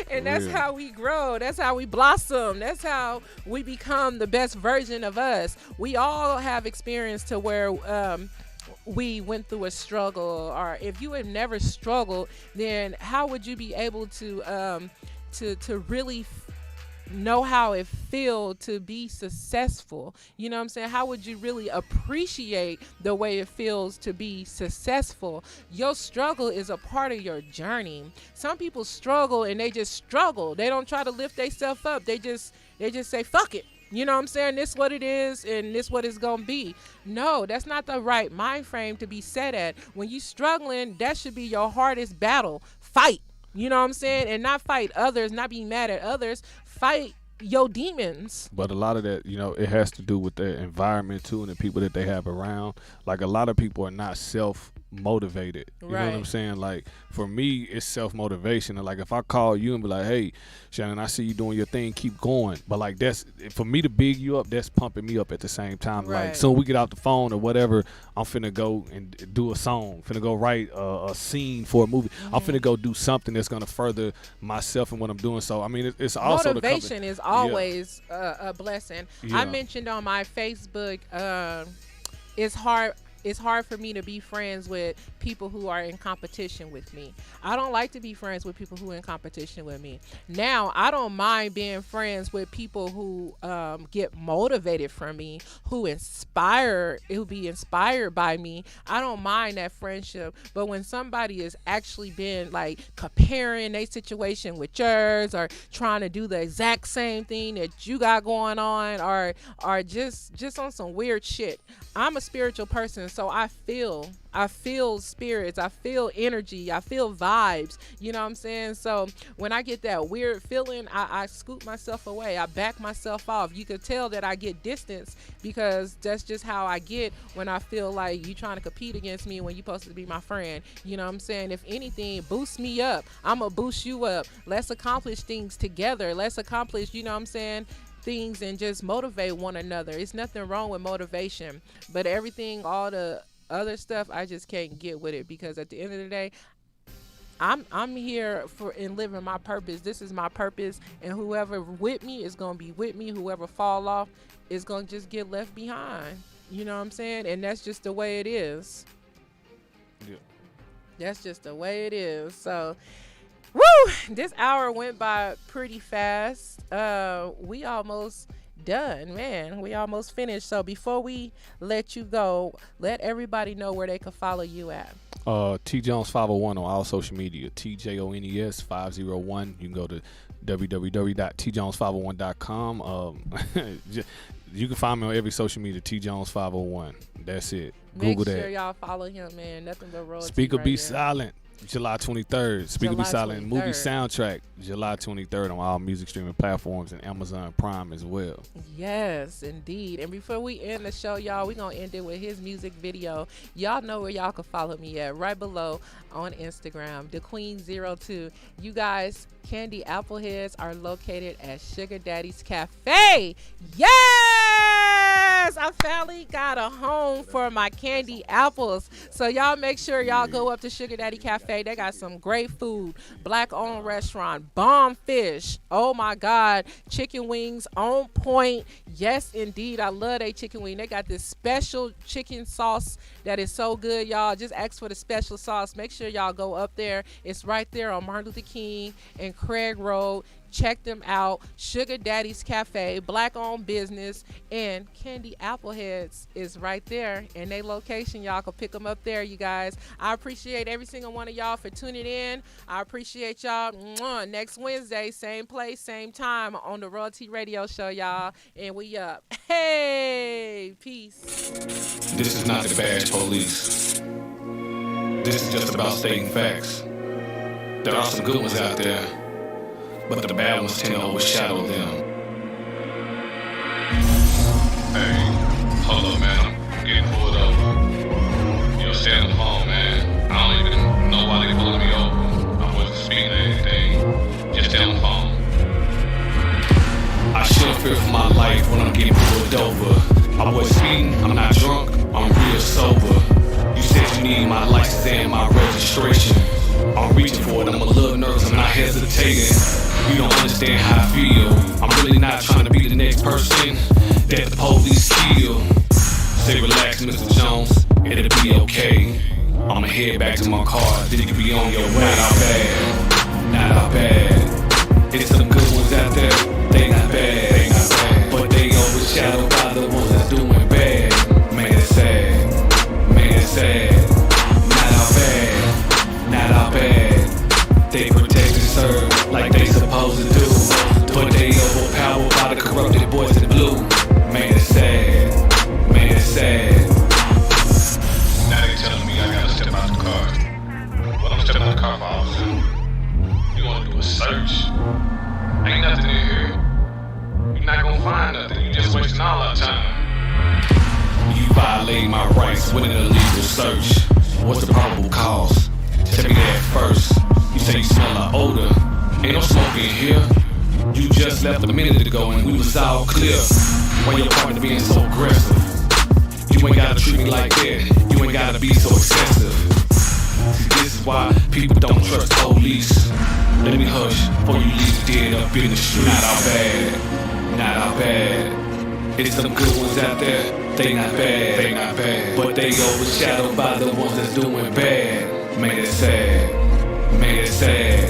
Speaker 2: And that's how we grow. That's how we blossom. That's how we become the best version of us. We all have experience to where we went through a struggle, or if you have never struggled, then how would you be able to really know how it feels to be successful? You know what I'm saying? How would you really appreciate the way it feels to be successful? Your struggle is a part of your journey. Some people struggle and they just struggle. They don't try to lift themselves up. They just say, fuck it. You know what I'm saying? This what it is and this what it's going to be. No, that's not the right mind frame to be set at. When you struggling, that should be your hardest battle. Fight. You know what I'm saying? And not fight others, not be mad at others. Fight your demons.
Speaker 4: But a lot of that, you know, it has to do with the environment too and the people that they have around. Like a lot of people are not self-motivated. You know what I'm saying? Like for me, it's self-motivation. And like if I call you and be like, hey, Shannon, I see you doing your thing, keep going. But like that's, for me to big you up, that's pumping me up at the same time. Like soon we get out the phone or whatever, I'm finna go and do a song, finna go write a scene for a movie. I'm finna go do something that's gonna further myself and what I'm doing. So I mean, it's also
Speaker 2: motivation is always a blessing. I mentioned on my Facebook, it's hard for me to be friends with people who are in competition with me. I don't like to be friends with people who are in competition with me. Now, I don't mind being friends with people who get motivated from me, who be inspired by me. I don't mind that friendship. But when somebody is actually been like comparing their situation with yours, or trying to do the exact same thing that you got going on, or just on some weird shit. I'm a spiritual person, so I feel spirits, I feel energy, I feel vibes, you know what I'm saying? So when I get that weird feeling, I scoop myself away, I back myself off. You could tell that I get distance, because that's just how I get when I feel like you trying to compete against me when you're supposed to be my friend. You know what I'm saying? If anything, boost me up, I'm gonna boost you up. Let's accomplish things together. Let's accomplish, you know what I'm saying, things, and just motivate one another. It's nothing wrong with motivation, but everything, all the other stuff, I just can't get with it, because at the end of the day, I'm here for and living my purpose. This is my purpose, and whoever with me is gonna be with me. Whoever fall off is gonna just get left behind. You know what I'm saying? And that's just the way it is. Yeah. That's just the way it is. So woo! This hour went by pretty fast. We almost done, man. We almost finished. So before we let you go, let everybody know where they can follow you at.
Speaker 4: T Jones 501 on all social media. TJONES 501. You can go to www.tjones501.com. You can find me on every social media. T Jones 501. That's it. Google that.
Speaker 2: Make sure y'all follow him, man. Nothing but royalty.
Speaker 4: Speak or Be Silent. July 23rd. Speak or Be Silent movie soundtrack. July 23rd on all music streaming platforms and Amazon Prime as well.
Speaker 2: Yes, indeed. And before we end the show, y'all, we're going to end it with his music video. Y'all know where y'all can follow me at, right below on Instagram, TheQueen02. You guys, candy apple heads are located at Sugar Daddy's Cafe. Yes! I finally got a home for my candy apples. So y'all make sure y'all go up to Sugar Daddy Cafe. They got some great food. Black-owned restaurant. Bomb fish. Oh, my God. Chicken wings on point. Yes, indeed. I love their chicken wing. They got this special chicken sauce that is so good, y'all. Just ask for the special sauce. Make sure y'all go up there. It's right there on Martin Luther King and Craig Road. Check them out. Sugar Daddy's Cafe, black-owned business, and Candy Appleheads is right there in their location. Y'all can pick them up there, you guys. I appreciate every single one of y'all for tuning in. I appreciate y'all. Mwah. Next Wednesday, same place, same time on the Royalty Radio Show, y'all. And we up. Hey, peace.
Speaker 3: This is not the badge police. This is just about stating facts. There are some good ones out there, but the bad ones tend to overshadow them. Hey, hold up, man. I'm getting pulled over. You know, stay on the phone, man. I don't even know why they pulling me over. I wasn't speaking to anything. Just stay on the phone. I shouldn't fear for my life when I'm getting pulled over. I wasn't speeding, I'm not drunk, I'm real sober. You said you need my license and my registration. I'm reaching for it, I'm a little nervous, I'm not hesitating. You don't understand how I feel. I'm really not trying to be the next person that the police kill. Say relax, Mr. Jones, it'll be okay. I'ma head back to my car, then you can be on your way. Not all bad, not all bad. It's some good ones out there, they not bad. But they overshadowed by the ones that's doing bad. Man, it's sad, man, it's sad. Not all bad, not all bad. They protect and serve like they supposed to do. But they overpowered by the corrupted boys in blue. Man, it's sad, man, it's sad.
Speaker 5: Now they telling me I gotta step out the car. Well, I'm stepping out the car for officer. You wanna do a search? Ain't nothing in here. You're not gonna find nothing. You just wasting all our time.
Speaker 3: You violate my rights with an illegal search. What's the probable cause? Tell me that first. You say you smell an odor. Ain't no smoke in here. You just left a minute ago and we was all clear. Why your partner being so aggressive? You ain't gotta treat me like that. You ain't gotta be so excessive. See, this is why people don't trust police. Let me hush before you leave dead up in the street. Not all bad, not all bad. It's some good ones out there, they not bad, they not bad. But they overshadowed by the ones that's doing bad. Man, it's sad, man, it's sad.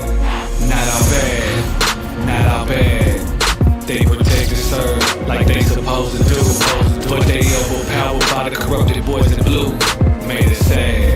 Speaker 3: Not all bad, not all bad. They protect and serve like they supposed to do. But they overpowered by the corrupted boys in blue. Man, it's sad.